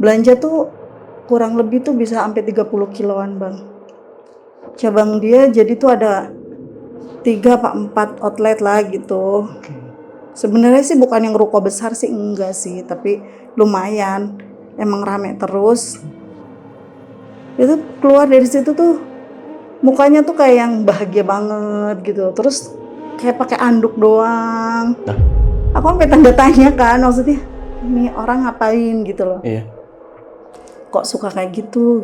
belanja tuh kurang lebih tuh bisa sampai 30 kiloan bang. Cabang dia jadi tuh ada 3 apa 4 outlet lah gitu. Sebenarnya sih bukan yang ruko besar sih, enggak sih, tapi lumayan, emang rame terus. Itu keluar dari situ tuh mukanya tuh kayak yang bahagia banget gitu, terus kayak pakai anduk doang. Aku sampai tanda tanya kan, maksudnya ini orang ngapain gitu loh. Iya. Kok suka kayak gitu.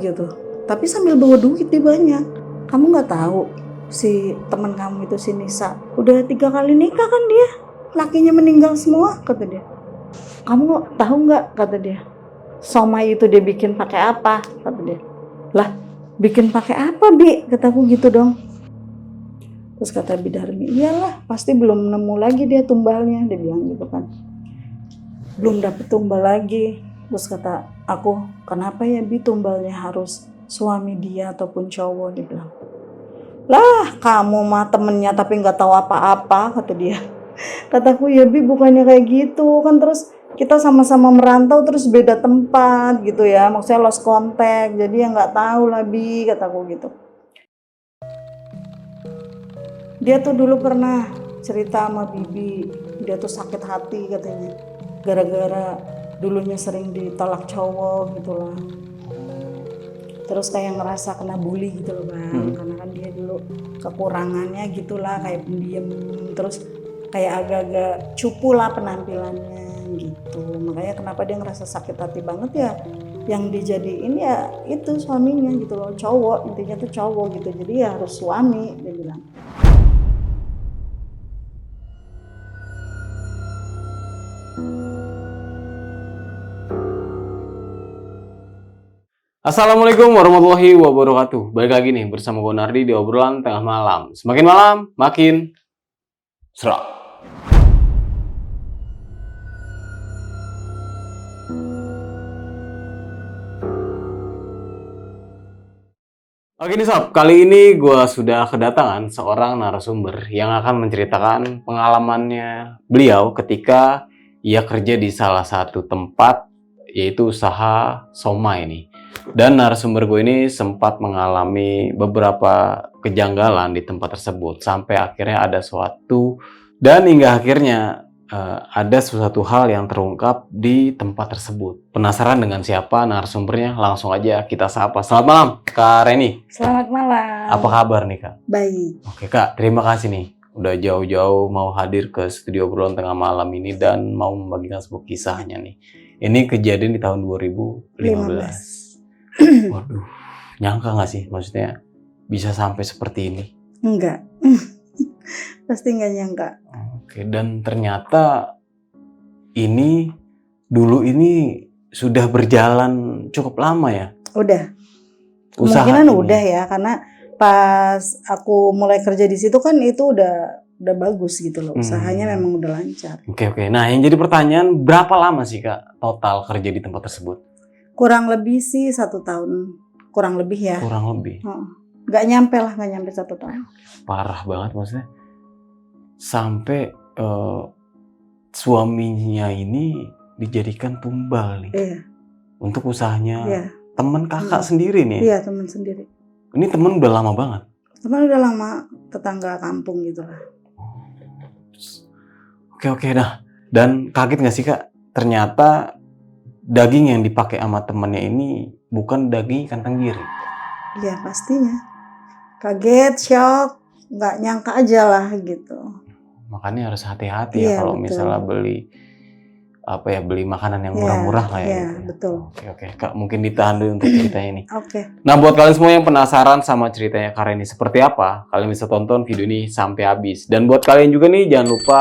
Tapi sambil bawa duit dia banyak. Kamu nggak tahu si teman kamu itu si Nisa udah 3 kali nikah kan dia, lakinya meninggal semua kata dia. Kamu tahu nggak kata dia, somai itu dia bikin pakai apa kata dia. Lah bikin pakai apa Bi, kataku gitu dong. Terus kata Bidarmi, iyalah pasti belum nemu lagi dia tumbalnya, dia bilang gitu kan, belum dapet tumbal lagi. Terus kata aku, kenapa ya Bi tumbalnya harus suami dia ataupun cowok, dia bilang. Lah kamu mah temennya tapi nggak tahu apa-apa kata dia. Kataku ya Bi bukannya kayak gitu kan, terus kita sama-sama merantau terus beda tempat gitu ya, maksudnya lost contact, jadi ya nggak tahu lah Bi, kataku gitu. Dia tuh dulu pernah cerita sama Bibi, dia tuh sakit hati katanya gara-gara dulunya sering ditolak cowok gitu lah. Terus kayak ngerasa kena bully gitu loh bang, karena kan dia dulu kekurangannya gitulah, kayak pendiam, terus kayak agak-agak cupu lah penampilannya gitu. Makanya kenapa dia ngerasa sakit hati banget ya, yang dijadiin ya itu suaminya gitu loh, cowok, intinya tuh cowok gitu, jadi ya harus suami dia bilang. Assalamualaikum warahmatullahi wabarakatuh. Balik lagi nih bersama gue Nardi di obrolan tengah malam. Semakin malam, makin serak. Oke nih sob, kali ini gue sudah kedatangan seorang narasumber yang akan menceritakan pengalamannya beliau ketika ia kerja di salah satu tempat, yaitu usaha somai nih. Dan narasumber gue ini sempat mengalami beberapa kejanggalan di tempat tersebut sampai akhirnya ada suatu dan hingga akhirnya ada sesuatu hal yang terungkap di tempat tersebut. Penasaran dengan siapa narasumbernya? Langsung aja kita sapa. Selamat malam Kak Reni. Selamat malam. Apa kabar nih Kak? Baik. Oke Kak, terima kasih nih udah jauh-jauh mau hadir ke studio obrolan tengah malam ini dan mau membagikan sebuah kisahnya nih. Ini kejadian di tahun 2015. Waduh, nyangka gak sih maksudnya bisa sampai seperti ini? Enggak. Pasti nggak nyangka. Oke, dan ternyata ini dulu ini sudah berjalan cukup lama ya? Udah. Usaha Kemungkinan ini. udah ya, karena pas aku mulai kerja di situ kan itu udah bagus gitu loh. Usahanya memang udah lancar. Oke. Nah, yang jadi pertanyaan, berapa lama sih Kak total kerja di tempat tersebut? Kurang lebih sih 1 tahun. Kurang lebih ya. Kurang lebih. Nggak nyampe 1 tahun. Parah banget maksudnya. Sampai suaminya ini dijadikan tumbal nih. Iya. Untuk usahanya. Iya. Teman kakak sendiri nih. Iya, teman sendiri. Ini teman udah lama banget. Teman udah lama, tetangga kampung gitu lah. Oke, nah. Dan kaget gak sih Kak? Ternyata daging yang dipakai sama temannya ini bukan daging ikan tenggiri. Iya, pastinya. Kaget, shock, nggak nyangka aja lah gitu. Makanya harus hati-hati ya kalau misalnya beli makanan yang murah-murah lah ya. Iya, gitu. betul. Oke. Kak, mungkin ditahan dulu untuk ceritanya nih. Oke. Nah, buat kalian semua yang penasaran sama ceritanya Kak Reni seperti apa, kalian bisa tonton video ini sampai habis. Dan buat kalian juga nih, jangan lupa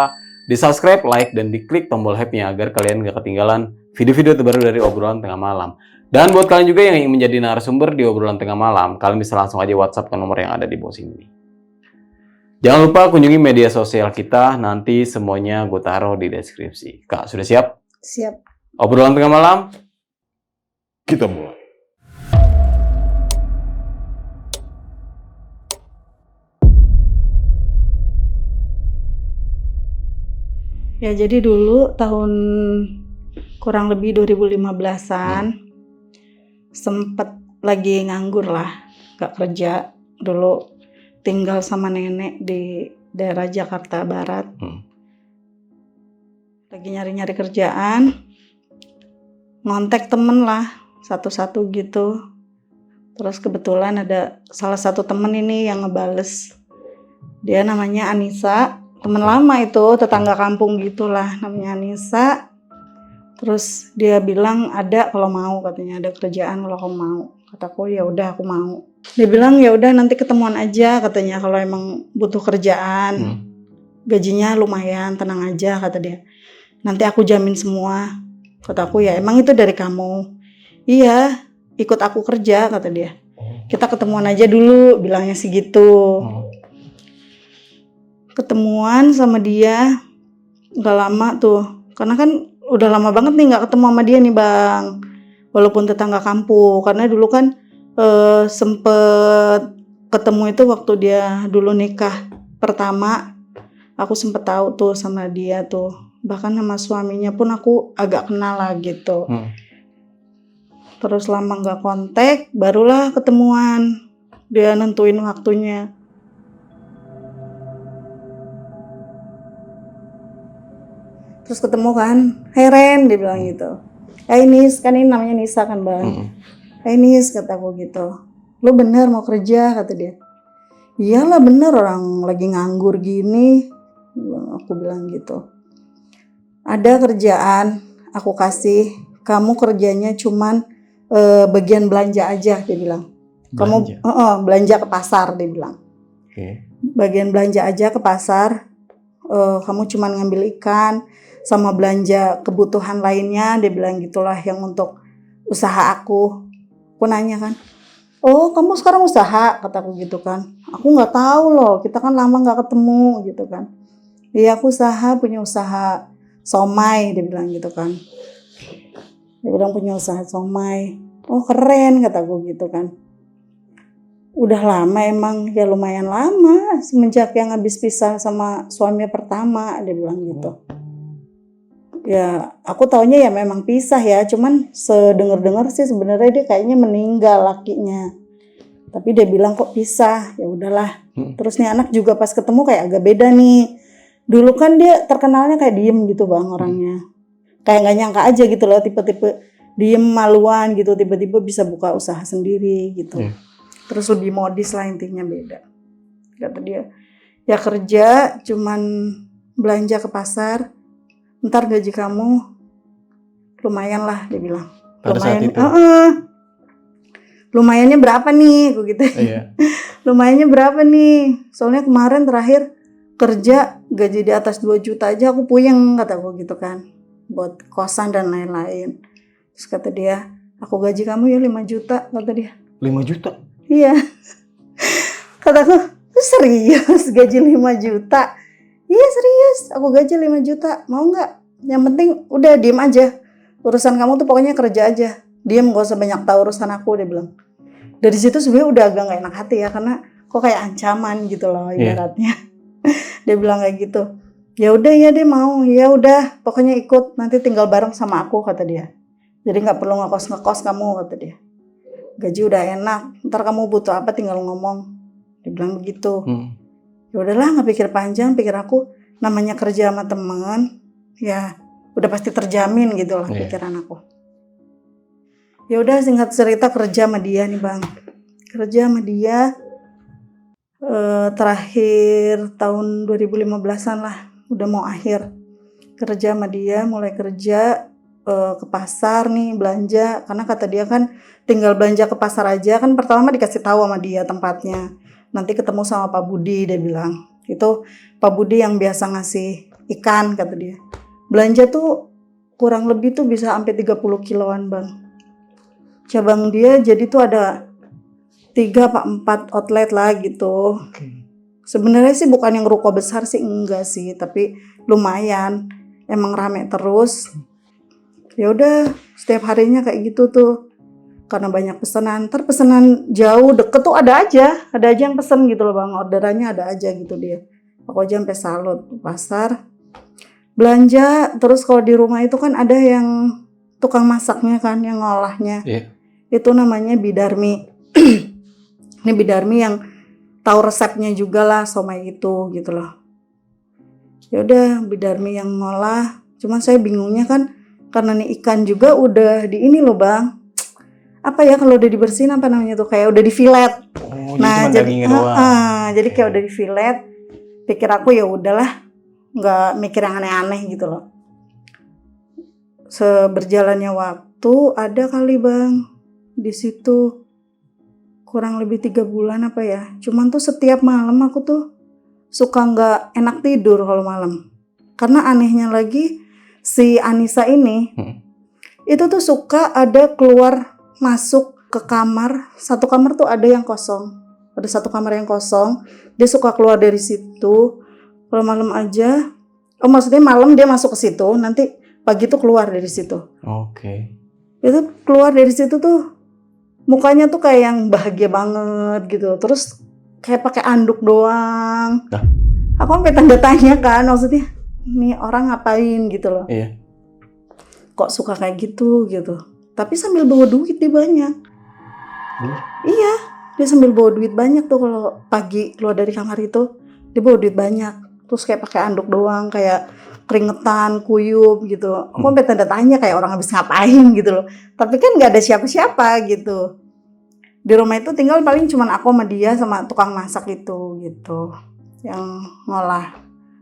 di-subscribe, like, dan diklik tombol hype-nya agar kalian gak ketinggalan video-video terbaru dari obrolan tengah malam. Dan buat kalian juga yang ingin menjadi narasumber di obrolan tengah malam, kalian bisa langsung aja WhatsApp ke nomor yang ada di bawah sini. Jangan lupa kunjungi media sosial kita, nanti semuanya gue taruh di deskripsi. Kak, sudah siap? Siap. Obrolan tengah malam, kita mulai. Ya, jadi dulu tahun kurang lebih 2015-an, sempet lagi nganggur lah, gak kerja. Dulu tinggal sama nenek di daerah Jakarta Barat. Lagi nyari-nyari kerjaan, ngontek temen lah satu-satu gitu. Terus kebetulan ada salah satu temen ini yang ngebales. Dia namanya Anissa, temen lama itu, tetangga kampung gitulah, namanya Anissa. Terus dia bilang ada kalau mau, katanya ada kerjaan kalau kamu mau. Kataku ya udah aku mau. Dia bilang ya udah nanti ketemuan aja, katanya kalau emang butuh kerjaan. Gajinya lumayan, tenang aja kata dia. Nanti aku jamin semua. Kataku ya emang itu dari kamu. Iya, ikut aku kerja kata dia. Kita ketemuan aja dulu, bilangnya sih gitu. Ketemuan sama dia gak lama tuh, karena kan udah lama banget nih gak ketemu sama dia nih bang, walaupun tetangga kampung. Karena dulu kan sempet ketemu itu waktu dia dulu nikah pertama, aku sempet tahu tuh sama dia tuh, bahkan sama suaminya pun aku agak kenal lah gitu. Terus lama gak kontak, barulah ketemuan, dia nentuin waktunya. Terus ketemu kan, "Hai Ren," dia bilang gitu. "Hai Nis," kan ini namanya Nisa kan bang. "Hai Nis," kataku gitu. "Lu bener mau kerja?" kata dia. "Iyalah bener, orang lagi nganggur gini," aku bilang gitu. "Ada kerjaan aku kasih, kamu kerjanya cuman bagian belanja aja," dia bilang. "Kamu belanja ke pasar," dia bilang. "Bagian belanja aja ke pasar, kamu cuman ngambil ikan sama belanja kebutuhan lainnya," dia bilang gitulah, yang untuk usaha aku. Aku nanya kan, "Oh kamu sekarang usaha?" kataku gitu kan. "Aku nggak tahu loh, kita kan lama nggak ketemu," gitu kan. "Iya aku usaha, punya usaha somai," dia bilang gitu kan. Dia bilang punya usaha somai. "Oh keren," kataku gitu kan. Udah lama emang, ya lumayan lama semenjak yang habis pisah sama suami pertama, dia bilang gitu. Ya aku taunya ya memang pisah ya, cuman sedengar-dengar sih sebenarnya dia kayaknya meninggal lakinya. Tapi dia bilang kok pisah, ya udahlah. Terus nih anak juga pas ketemu kayak agak beda nih. Dulu kan dia terkenalnya kayak diem gitu bang orangnya. Kayak nggak nyangka aja gitu loh, tipe-tipe diem maluan gitu, tiba-tiba bisa buka usaha sendiri gitu. Terus lebih modis lah, intinya beda. Kata dia, ya kerja cuman belanja ke pasar, ntar gaji kamu lumayan lah, dia bilang. Pada saat itu? Lumayannya berapa nih, aku gitu. Lumayannya berapa nih, soalnya kemarin terakhir kerja gaji di atas 2 juta aja aku puyeng, kata aku gitu kan, buat kosan dan lain-lain. Terus kata dia, aku gaji kamu ya 5 juta, kata dia. 5 juta? Iya. Kataku, serius gaji 5 juta? Iya serius, aku gaji 5 juta, mau gak? Yang penting udah diem aja, urusan kamu tuh pokoknya kerja aja, diem gak usah banyak tahu urusan aku, dia bilang. Dari situ sebenarnya udah agak gak enak hati ya, karena kok kayak ancaman gitu loh ibaratnya. Dia bilang kayak gitu. Ya udah ya dia mau, ya udah pokoknya ikut, nanti tinggal bareng sama aku, kata dia. Jadi nggak perlu ngekos kamu, kata dia. Gaji udah enak, ntar kamu butuh apa tinggal ngomong. Dia bilang begitu. Ya udahlah, nggak pikir panjang, pikir aku namanya kerja sama teman, ya udah pasti terjamin gitu lah pikiran aku. Ya udah singkat cerita kerja sama dia nih bang. Kerja sama dia terakhir tahun 2015an lah, udah mau akhir. Kerja sama dia, mulai kerja ke pasar nih belanja, karena kata dia kan tinggal belanja ke pasar aja, kan pertama dikasih tahu sama dia tempatnya, nanti ketemu sama Pak Budi, dia bilang itu Pak Budi yang biasa ngasih ikan, kata dia. Belanja tuh kurang lebih tuh bisa sampai 30 kiloan bang. Cabang dia jadi tuh ada 3 apa 4 outlet lah gitu. Sebenarnya sih bukan yang ruko besar sih, enggak sih, tapi lumayan, emang rame terus. Ya udah setiap harinya kayak gitu tuh, karena banyak pesanan. Ntar pesanan jauh deket tuh ada aja yang pesen gitu loh bang, orderannya ada aja gitu dia. Aku aja sampai salut, pasar belanja. Terus kalau di rumah itu kan ada yang tukang masaknya kan, yang ngolahnya. Itu namanya bidarmi. Ini bidarmi yang tahu resepnya juga lah somai itu gitu loh. Ya udah bidarmi yang ngolah. Cuman saya bingungnya kan karena nih ikan juga udah di ini loh bang. Apa ya kalau udah dibersihin apa namanya tuh kayak udah di filet. Oh, Nah jadi dagingnya doang. jadi kayak udah di filet. Pikir aku ya udahlah, nggak mikir yang aneh-aneh gitu loh. Seberjalannya waktu ada kali bang di situ kurang lebih 3 bulan apa ya. Cuman tuh setiap malam aku tuh suka nggak enak tidur kalau malam. Karena anehnya lagi si Anissa ini itu tuh suka ada keluar masuk ke kamar. Satu kamar tuh ada yang kosong. Ada satu kamar yang kosong. Dia suka keluar dari situ. Kalau malam aja. Oh maksudnya malam dia masuk ke situ. Nanti pagi tuh keluar dari situ. Oke. Itu keluar dari situ tuh mukanya tuh kayak yang bahagia banget gitu. Terus kayak pakai anduk doang. Dah. Aku sampai tanda tanya kan. Maksudnya nih orang ngapain gitu loh. Iya. Kok suka kayak gitu. Tapi sambil bawa duit dia banyak. Iya, dia sambil bawa duit banyak tuh kalau pagi keluar dari kamar itu dia bawa duit banyak. Terus kayak pakai anduk doang, kayak keringetan, kuyup gitu. Aku sampai tanda tanya kayak orang habis ngapain gitu loh. Tapi kan nggak ada siapa-siapa gitu. Di rumah itu tinggal paling cuman aku sama dia sama tukang masak itu gitu, yang ngolah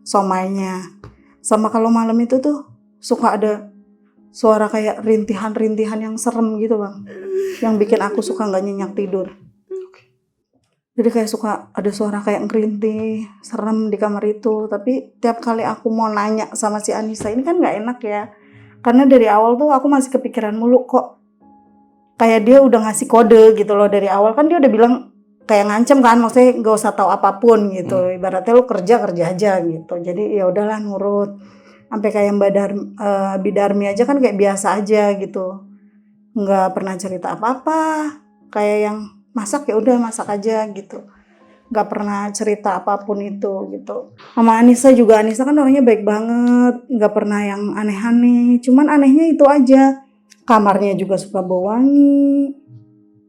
somainya. Sama kalau malam itu tuh suka ada suara kayak rintihan-rintihan yang serem gitu bang, yang bikin aku suka nggak nyenyak tidur. Jadi kayak suka ada suara kayak ngerintih serem di kamar itu. Tapi tiap kali aku mau nanya sama si Anissa ini kan nggak enak ya, karena dari awal tuh aku masih kepikiran mulu kok kayak dia udah ngasih kode gitu loh. Dari awal kan dia udah bilang kayak ngancem kan, maksudnya nggak usah tahu apapun gitu. Ibaratnya lu kerja aja gitu. Jadi ya udahlah nurut. Sampai kayak bidarmi aja kan kayak biasa aja gitu, nggak pernah cerita apa-apa. Kayak yang masak ya udah masak aja gitu, nggak pernah cerita apapun itu gitu. Sama Anissa juga, Anissa kan orangnya baik banget, nggak pernah yang aneh-aneh. Cuman anehnya itu aja, kamarnya juga suka bau wangi.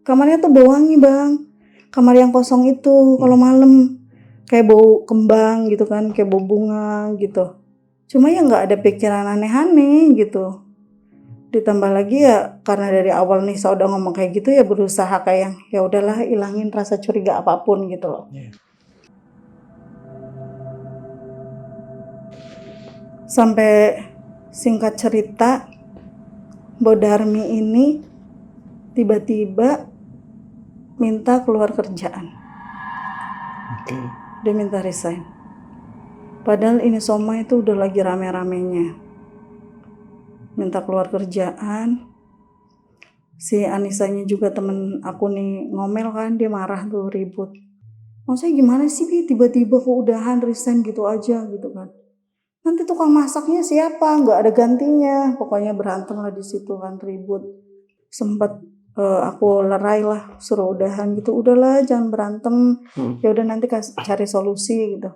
Kamarnya tuh bau wangi bang, kamar yang kosong itu kalau malam kayak bau kembang gitu kan, kayak bau bunga gitu. Cuma ya nggak ada pikiran aneh-aneh gitu. Ditambah lagi ya karena dari awal Nisa udah ngomong kayak gitu ya berusaha kayak yang ya udahlah ilangin rasa curiga apapun gitu loh. Sampai singkat cerita, Bodarmi ini tiba-tiba minta keluar kerjaan. Dia minta resign. Padahal ini Soma itu udah lagi rame-ramenya minta keluar kerjaan. Si Anissanya juga temen aku nih ngomel kan, dia marah tuh ribut. Maksudnya gimana sih Bi, tiba-tiba kok udahan resign gitu aja gitu kan. Nanti tukang masaknya siapa? Nggak ada gantinya. Pokoknya berantem lah di situ kan, ribut. Sempat aku lerai lah, suruh udahan gitu. Udahlah jangan berantem. Ya udah nanti cari solusi gitu.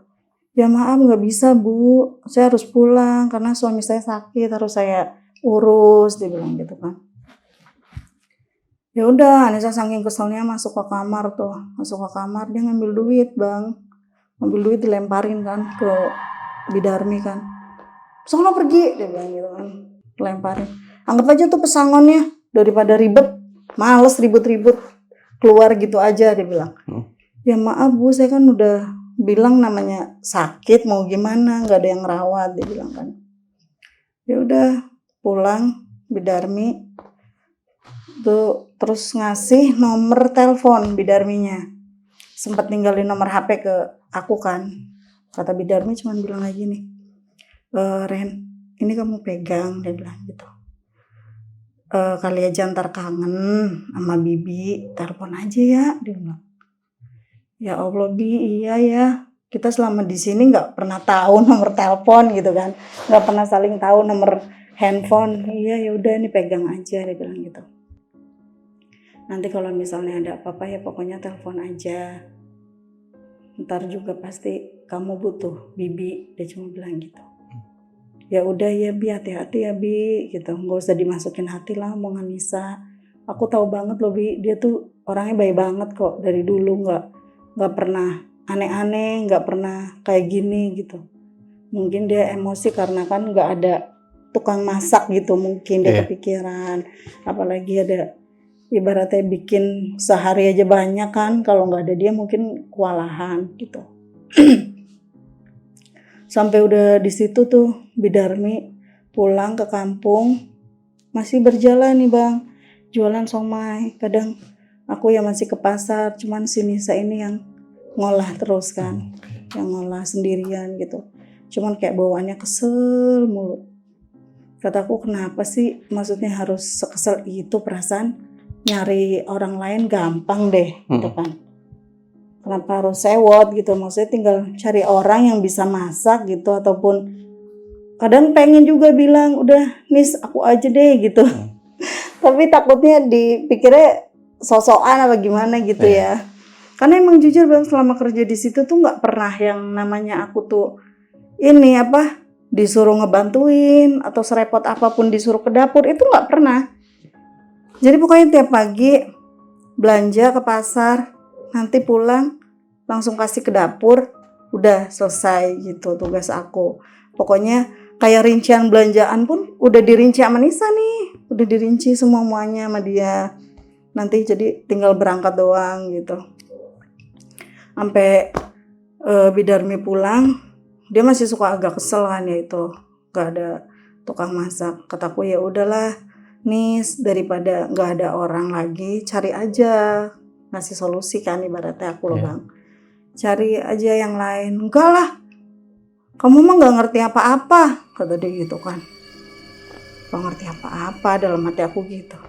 Ya maaf nggak bisa Bu, saya harus pulang karena suami saya sakit, harus saya urus, dia bilang gitu kan. Ya udah, Anissa saking keselnya masuk ke kamar, dia ngambil duit bang, ngambil duit dilemparin kan ke bidarmi kan. Sono pergi, dia bilang gitu kan, lemparin. Anggap aja tuh pesangonnya, daripada ribet, males ribut-ribut, keluar gitu aja, dia bilang. Ya maaf Bu, saya kan udah bilang namanya sakit mau gimana, nggak ada yang rawat, dia bilang kan. Ya udah pulang bidarmi tuh terus ngasih nomor telepon bidarminya, sempat ninggalin nomor HP ke aku kan. Kata bidarmi cuma bilang lagi nih, Ren ini kamu pegang, dia bilang gitu. Kali aja ntar kangen sama Bibi, telepon aja ya, dia bilang. Ya Allah Bi, iya ya. Kita selama di sini nggak pernah tahu nomor telepon gitu kan, nggak pernah saling tahu nomor handphone. Iya ya udah ini pegang aja, dia bilang gitu. Nanti kalau misalnya ada apa-apa ya pokoknya telepon aja. Ntar juga pasti kamu butuh Bibi, dia cuma bilang gitu. Ya udah ya Bi, hati-hati ya Bi, gitu. Nggak usah dimasukin hati lah omongan Nisa. Aku tahu banget loh Bi, dia tuh orangnya baik banget kok dari dulu, nggak pernah aneh-aneh, nggak pernah kayak gini gitu. Mungkin dia emosi karena kan nggak ada tukang masak gitu, mungkin dia kepikiran. Apalagi ada ibaratnya bikin sehari aja banyak kan, kalau nggak ada dia mungkin kewalahan gitu. Sampai udah di situ tuh Bidarmi pulang ke kampung, masih berjalan nih Bang, jualan somai. Kadang aku yang masih ke pasar, cuman si Nisa ini yang ngolah terus kan, yang ngolah sendirian gitu. Cuman kayak bawaannya kesel mulu. Kataku kenapa sih, maksudnya harus sekesel itu, perasaan nyari orang lain gampang deh gitu kan. Kenapa harus sewot gitu, maksudnya tinggal cari orang yang bisa masak gitu, ataupun kadang pengen juga bilang udah Nis aku aja deh gitu. Tapi takutnya dipikirnya sosokan apa gimana gitu ya. Karena emang jujur Bang, selama kerja di situ tuh nggak pernah yang namanya aku tuh ini apa disuruh ngebantuin atau serepot apapun disuruh ke dapur, itu nggak pernah. Jadi pokoknya tiap pagi belanja ke pasar, nanti pulang langsung kasih ke dapur, udah selesai gitu tugas aku. Pokoknya kayak rincian belanjaan pun udah dirinci sama Nisa nih, udah dirinci semuanya sama dia. Nanti jadi tinggal berangkat doang gitu. Sampai Bidarmi pulang, dia masih suka agak kesel kan ya itu, gak ada tukang masak. Kataku ya udahlah Nis, daripada gak ada orang lagi, cari aja, ngasih solusi kan ibaratnya aku loh Bang. Cari aja yang lain. Enggak lah, kamu mah gak ngerti apa-apa, kata dia gitu kan. Gak ngerti apa-apa, dalam hati aku gitu.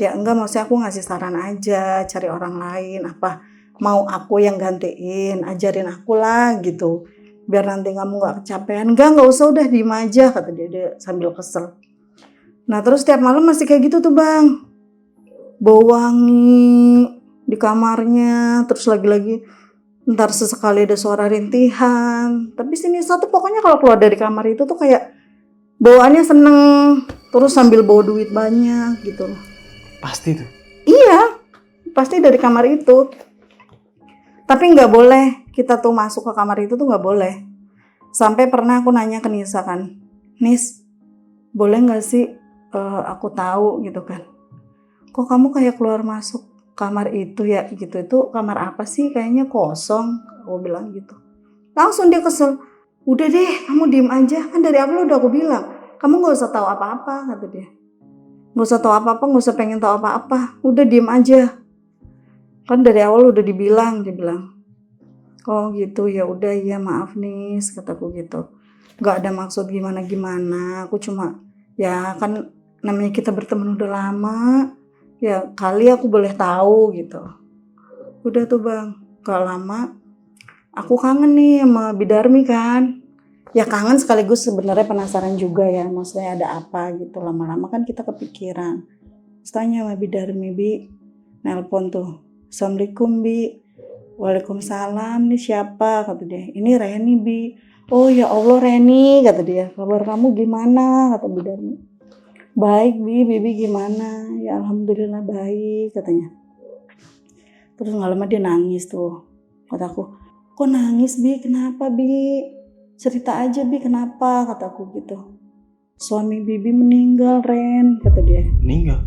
Ya enggak, maksudnya aku ngasih saran aja, cari orang lain, apa mau aku yang gantiin, ajarin aku lah gitu, biar nanti kamu gak kecapean. Enggak usah, udah diem aja, kata dia sambil kesel. Nah terus tiap malam masih kayak gitu tuh Bang, bau wangi di kamarnya, terus lagi-lagi ntar sesekali ada suara rintihan. Tapi si Nisa tuh pokoknya kalau keluar dari kamar itu tuh kayak bawaannya seneng, terus sambil bawa duit banyak gitu. Pasti tuh. Iya, pasti dari kamar itu. Tapi nggak boleh kita tuh masuk ke kamar itu tuh nggak boleh. Sampai pernah aku nanya ke Nisa kan, Nis, boleh nggak sih aku tahu gitu kan? Kok kamu kayak keluar masuk kamar itu ya gitu, itu kamar apa sih, kayaknya kosong, aku bilang gitu. Langsung dia kesel, udah deh kamu diem aja, kan dari awal udah aku bilang kamu nggak usah tahu apa-apa, kata dia. Nggak usah tahu apa-apa, nggak usah pengen tahu apa-apa, udah diem aja, kan dari awal udah dibilang. Dia bilang, oh gitu, ya udah ya maaf Nis, kataku gitu. Nggak ada maksud gimana-gimana, aku cuma ya kan namanya kita berteman udah lama, ya kali aku boleh tahu gitu. Udah tuh Bang, gak lama aku kangen nih sama Bidarmi kan. Ya kangen sekaligus sebenarnya penasaran juga ya, maksudnya ada apa gitu. Lama-lama kan kita kepikiran. Tanya sama Bidarmi, Bi, nelpon tuh, Assalamualaikum Bi. Waalaikumsalam, nih siapa, kata dia. Ini Reni Bi. Oh ya Allah Reni, kata dia, kabar kamu gimana, kata Bidarmi. Baik Bi, Bibi gimana? Ya alhamdulillah baik, katanya. Terus gak lama dia nangis tuh. Kataku, kok nangis Bi? Kenapa Bi? Cerita aja Bi, kenapa? Kataku gitu. Suami Bibi meninggal Ren, kata dia. Meninggal?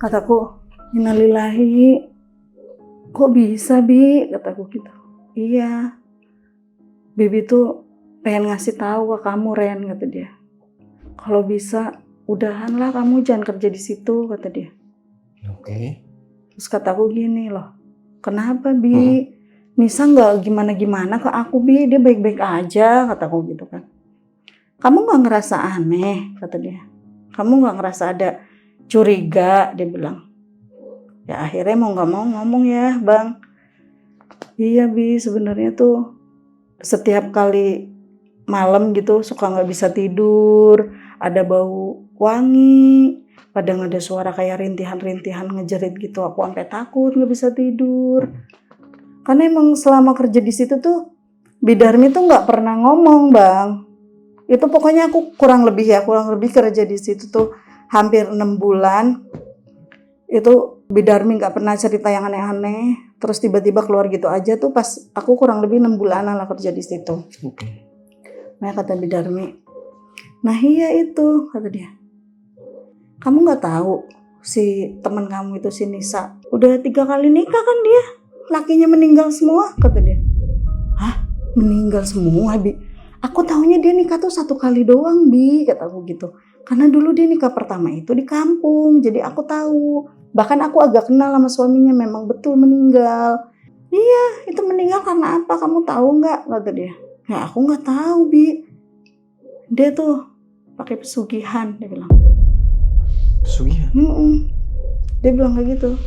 Kataku, innalillahi. Kok bisa Bi? Kataku gitu. Iya, Bibi tuh pengen ngasih tahu ke kamu Ren, kata dia. Kalau bisa udahanlah kamu, jangan kerja di situ, kata dia. Oke. Terus kataku gini loh, kenapa Bi? Nisa nggak gimana-gimana ke aku Bi, dia baik-baik aja, kataku gitu kan. Kamu nggak ngerasa aneh, kata dia. Kamu nggak ngerasa ada curiga, dia bilang. Ya akhirnya mau nggak mau ngomong ya Bang. Iya Bi, sebenarnya tuh setiap kali malam gitu suka nggak bisa tidur, ada bau wangi, kadang ada suara kayak rintihan-rintihan ngejerit gitu, aku sampai takut nggak bisa tidur. Karena emang selama kerja di situ tuh Bidarmi tuh nggak pernah ngomong Bang. Itu pokoknya aku kurang lebih kerja di situ tuh hampir 6 bulan. Itu Bidarmi nggak pernah cerita yang aneh-aneh. Terus tiba-tiba keluar gitu aja tuh pas aku kurang lebih 6 bulanan lah kerja di situ. Oke. Nah kata Bidarmi, nah iya itu kata dia. Kamu nggak tahu si teman kamu itu si Nisa udah 3 kali nikah kan dia, lakinya meninggal semua kata dia. Hah, meninggal semua Bi? Aku taunya dia nikah tuh 1 kali doang Bi, kata aku gitu. Karena dulu dia nikah pertama itu di kampung, jadi aku tahu. Bahkan aku agak kenal sama suaminya, memang betul meninggal. Iya, itu meninggal karena apa? Kamu tahu nggak? Kata dia. Ya aku nggak tahu Bi. Dia tuh pakai pesugihan, dia bilang. Pesugihan? Dia bilang kayak gitu.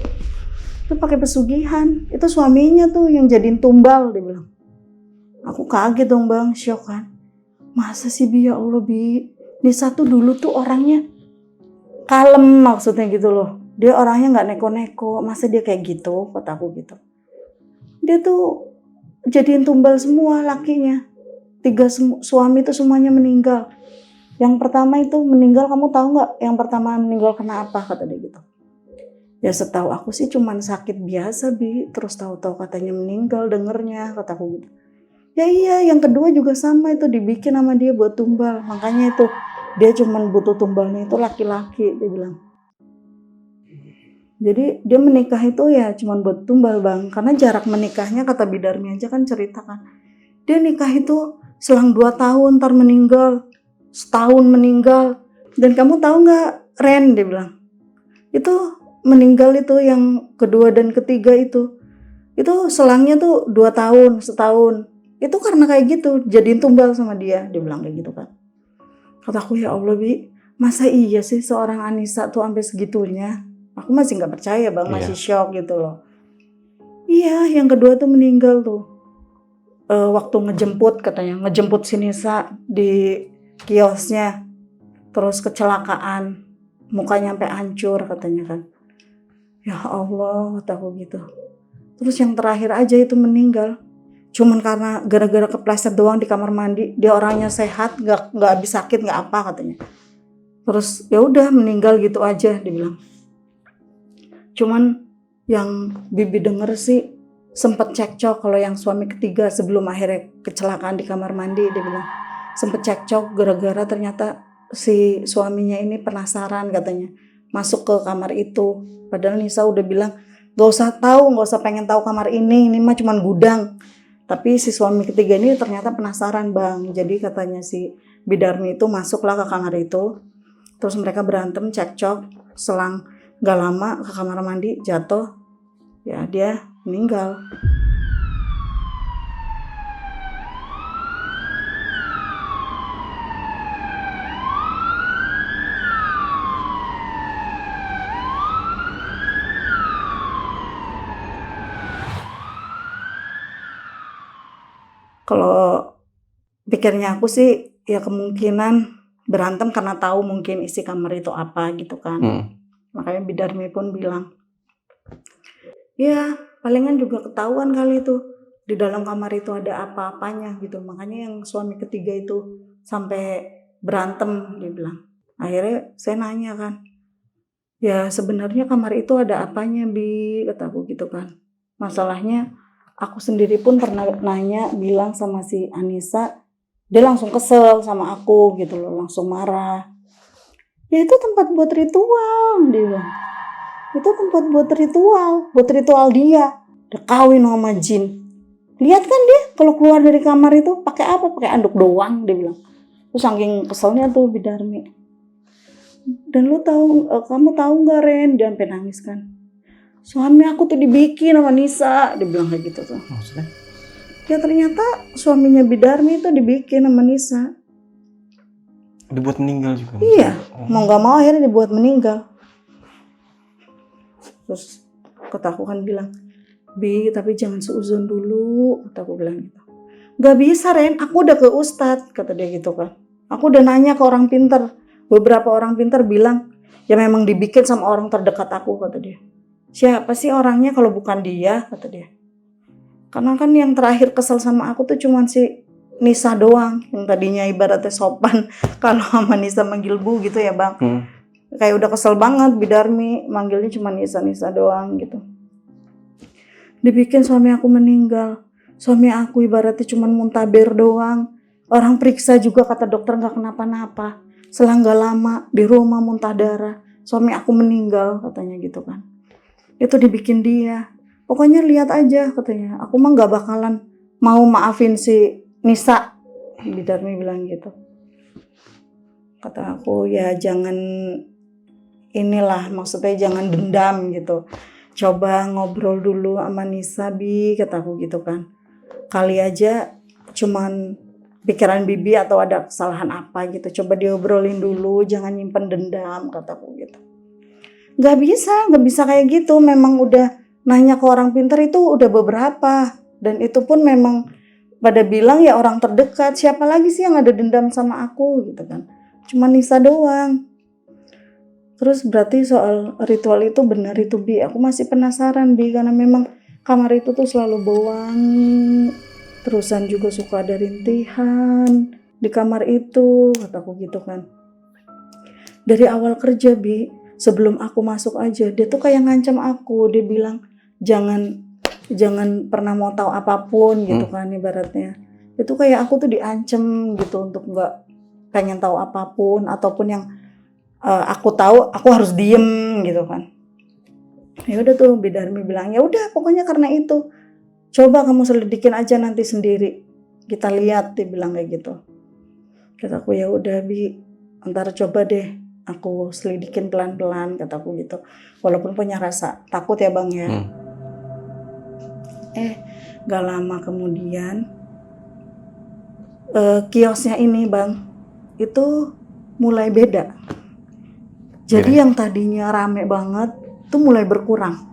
Itu pakai pesugihan. Itu suaminya tuh yang jadiin tumbal, dia bilang. Aku kaget dong bang, syok kan. Masa sih Bi, ya Allah Bi. Nisa tuh dulu tuh orangnya kalem maksudnya gitu loh. Dia orangnya gak neko-neko. Masa dia kayak gitu, kata aku gitu. Dia tuh jadiin tumbal semua lakinya. 3 suami tuh semuanya meninggal. Yang pertama itu meninggal, kamu tahu gak? Yang pertama meninggal kena apa, kata dia gitu. Ya setahu aku sih cuman sakit biasa Bi. Terus tahu-tahu katanya meninggal dengernya, kata aku gitu. Ya iya, yang kedua juga sama itu dibikin sama dia buat tumbal. Makanya itu dia cuman butuh tumbalnya itu laki-laki, dia bilang. Jadi dia menikah itu ya cuman buat tumbal bang. Karena jarak menikahnya kata Bidarmi aja kan cerita kan. Dia nikah itu selang 2 tahun ntar meninggal. Setahun meninggal. Dan kamu tahu gak Ren, dia bilang. Itu meninggal itu yang kedua dan ketiga itu. Itu selangnya tuh 2 tahun, setahun. Itu karena kayak gitu, jadiin tumbal sama dia bilang kayak gitu kan. Kataku ya Allah Bi, masa iya sih seorang Anissa tuh sampai segitunya? Aku masih nggak percaya bang, masih shock gitu loh. Iya, yang kedua tuh meninggal tuh. Waktu ngejemput katanya, ngejemput si Nisa di kiosnya, terus kecelakaan, mukanya sampai hancur katanya kan. Ya Allah, kataku gitu. Terus yang terakhir aja itu meninggal. Cuman karena gara-gara kepleset doang di kamar mandi, dia orangnya sehat, nggak habis sakit, nggak apa katanya. Terus ya udah meninggal gitu aja, dia bilang. Cuman yang Bibi denger sih sempet cekcok kalau yang suami ketiga sebelum akhirnya kecelakaan di kamar mandi, dia bilang sempet cekcok gara-gara ternyata si suaminya ini penasaran katanya masuk ke kamar itu. Padahal Nisa udah bilang nggak usah pengen tahu kamar ini mah cuman gudang. Tapi si suami ketiga ini ternyata penasaran bang. Jadi katanya si Bidarmi itu masuklah ke kamar itu. Terus mereka berantem, cekcok. Selang gak lama ke kamar mandi, jatuh. Ya dia meninggal. Kalau pikirnya aku sih ya kemungkinan berantem karena tahu mungkin isi kamar itu apa gitu kan. Makanya Bidarmi pun bilang, ya palingan juga ketahuan kali itu di dalam kamar itu ada apa-apanya gitu. Makanya yang suami ketiga itu sampai berantem, dia bilang. Akhirnya saya nanya kan, ya sebenarnya kamar itu ada apanya Bi, kataku gitu kan. Masalahnya aku sendiri pun pernah nanya, bilang sama si Anissa, dia langsung kesel sama aku gitu loh, langsung marah. Ya itu tempat buat ritual, dia bilang. Itu tempat buat ritual dia. Udah kawin sama jin. Lihat kan dia kalau keluar dari kamar itu pakai apa? Pakai anduk doang, dia bilang. Terus saking keselnya tuh Bidarmi. Dan kamu tahu nggak Ren? Dia sampai nangis kan. Suami aku tuh dibikin sama Nisa, dia bilang kayak gitu tuh. Maksudnya? Ya ternyata suaminya Bidarmi itu dibikin sama Nisa. Dibuat meninggal juga? Iya, mau nggak mau akhirnya dibuat meninggal. Terus kataku kan bilang, Bi tapi jangan seuzon dulu, kataku bilang gitu. Gak bisa Ren, aku udah ke Ustadz, kata dia gitu kan. Aku udah nanya ke orang pintar, beberapa orang pintar bilang, ya memang dibikin sama orang terdekat aku, kata dia. Siapa sih orangnya kalau bukan dia, kata dia. Karena kan yang terakhir kesel sama aku tuh cuman si Nisa doang, yang tadinya ibaratnya sopan kalau sama Nisa manggil Bu gitu ya bang. kayak udah kesel banget Bidarmi, manggilnya cuma Nisa doang gitu. Dibikin suami aku meninggal. Suami aku ibaratnya cuma muntaber doang. Orang periksa juga kata dokter nggak kenapa-napa. Selang nggak lama di rumah muntah darah. Suami aku meninggal katanya gitu kan. Itu dibikin dia. Pokoknya lihat aja katanya. Aku mah nggak bakalan mau maafin si Nisa. Bidarmi bilang gitu. Kata aku ya jangan inilah, maksudnya jangan dendam gitu. Coba ngobrol dulu sama Nisa Bi, kataku gitu kan. Kali aja cuman pikiran Bibi atau ada kesalahan apa gitu. Coba diobrolin dulu, jangan nyimpen dendam, kataku gitu. Gak bisa kayak gitu. Memang udah nanya ke orang pintar itu udah beberapa. Dan itu pun memang pada bilang ya orang terdekat. Siapa lagi sih yang ada dendam sama aku gitu kan. Cuma Nisa doang. Terus berarti soal ritual itu benar itu Bi. Aku masih penasaran Bi, karena memang kamar itu tuh selalu berwangi. Terusan juga suka ada rintihan di kamar itu, kataku gitu kan. Dari awal kerja Bi, sebelum aku masuk aja, dia tuh kayak ngancam aku. Dia bilang jangan pernah mau tahu apapun gitu kan ibaratnya. Itu kayak aku tuh diancem gitu untuk nggak pengen tahu apapun, ataupun yang aku tahu aku harus diem gitu kan. Ya udah tuh Bidarmi bilang ya udah pokoknya karena itu coba kamu selidikin aja nanti sendiri, kita lihat, dia bilang kayak gitu. Kataku ya udah Bi, ntar coba deh aku selidikin pelan-pelan, kataku gitu. Walaupun punya rasa takut ya Bang ya. Gak lama kemudian kiosnya ini Bang itu mulai beda. Jadi yang tadinya rame banget tuh mulai berkurang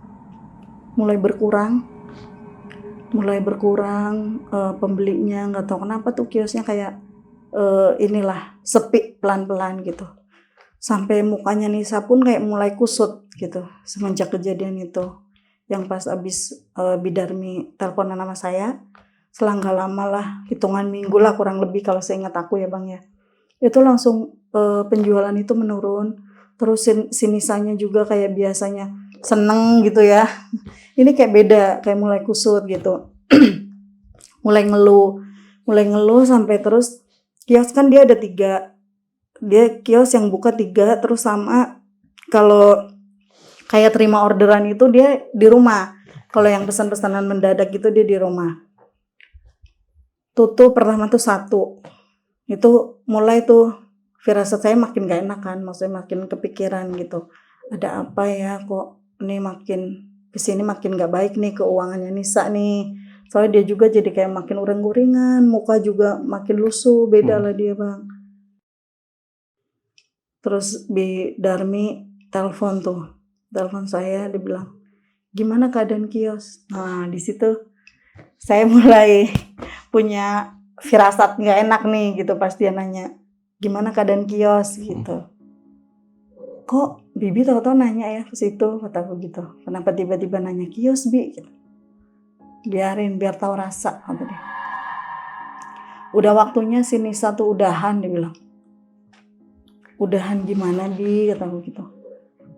pembelinya. Nggak tahu kenapa tuh kiosnya kayak inilah sepi pelan-pelan gitu. Sampai mukanya Nisa pun kayak mulai kusut gitu semenjak kejadian itu. Yang pas abis Bidarmi teleponan sama saya, selang gak lama lah, hitungan minggu lah kurang lebih kalau seingat aku ya Bang ya. Itu langsung penjualan itu menurun. Terus si Nisanya juga kayak biasanya seneng gitu ya. Ini kayak beda, kayak mulai kusut gitu. mulai ngeluh sampai terus kios kan dia ada 3. Dia kios yang buka 3, terus sama kalau kayak terima orderan itu dia di rumah. Kalau yang pesan-pesanan mendadak gitu dia di rumah. Tutup pertama tuh 1. Itu mulai tuh firasat saya makin gak enak kan, maksudnya makin kepikiran gitu. Ada apa ya kok ini makin kesini makin gak baik nih keuangannya Nisa nih. Soalnya dia juga jadi kayak makin uring-uringan, muka juga makin lusuh, beda lah dia Bang. Terus Bidarmi telepon saya, dia bilang, gimana keadaan kios? Nah di situ saya mulai punya firasat gak enak nih gitu pas dia nanya, gimana keadaan kios gitu. Kok Bibi tahu-tahu nanya ya ke situ, kataku gitu. Kenapa tiba-tiba nanya kios Bi? Gitu. Biarin biar tahu rasa, kata dia. Udah waktunya si Nisa tuh udahan, dia bilang. Udahan gimana Bi? Kataku gitu.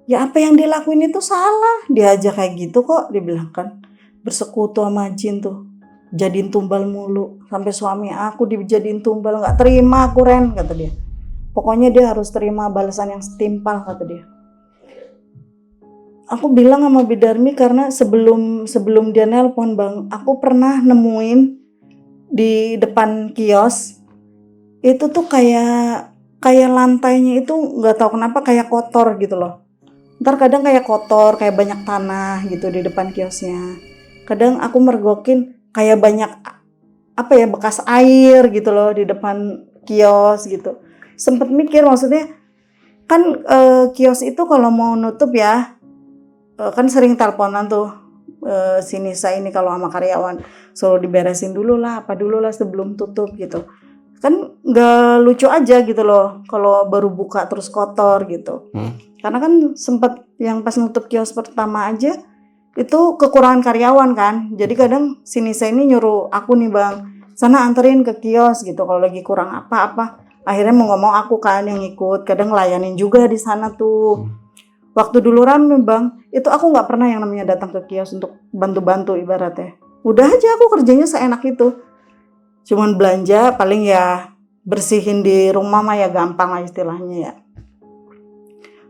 Ya apa yang dia lakuin itu salah. Dia aja kayak gitu kok, dia bilang kan. Bersekutu sama jin tuh. Jadiin tumbal mulu. Sampai suami aku dijadiin tumbal. Gak terima aku Ren, kata dia. Pokoknya dia harus terima balasan yang setimpal, kata dia. Aku bilang sama Bidarmi karena sebelum dia nelpon Bang, aku pernah nemuin di depan kios. Itu tuh kayak lantainya itu nggak tahu kenapa kayak kotor gitu loh. Ntar kadang kayak kotor, kayak banyak tanah gitu di depan kiosnya. Kadang aku mergokin kayak banyak bekas air gitu loh di depan kios gitu. Sempet mikir maksudnya kan kios itu kalau mau nutup ya kan sering teleponan tuh si Nisa ini kalau sama karyawan selalu diberesin dulu lah sebelum tutup gitu. Kan nggak lucu aja gitu loh kalau baru buka terus kotor gitu. Karena kan sempet yang pas nutup kios pertama aja itu kekurangan karyawan kan. Jadi kadang si Nisa ini nyuruh aku nih Bang, sana anterin ke kios gitu kalau lagi kurang apa-apa. Akhirnya mau ngomong aku kan yang ikut, kadang ngelayanin juga di sana tuh. Waktu dulu rame bang, itu aku nggak pernah yang namanya datang ke kios untuk bantu-bantu ibaratnya. Udah aja aku kerjanya seenak itu. Cuman belanja paling ya bersihin di rumah mah ya gampang lah istilahnya ya.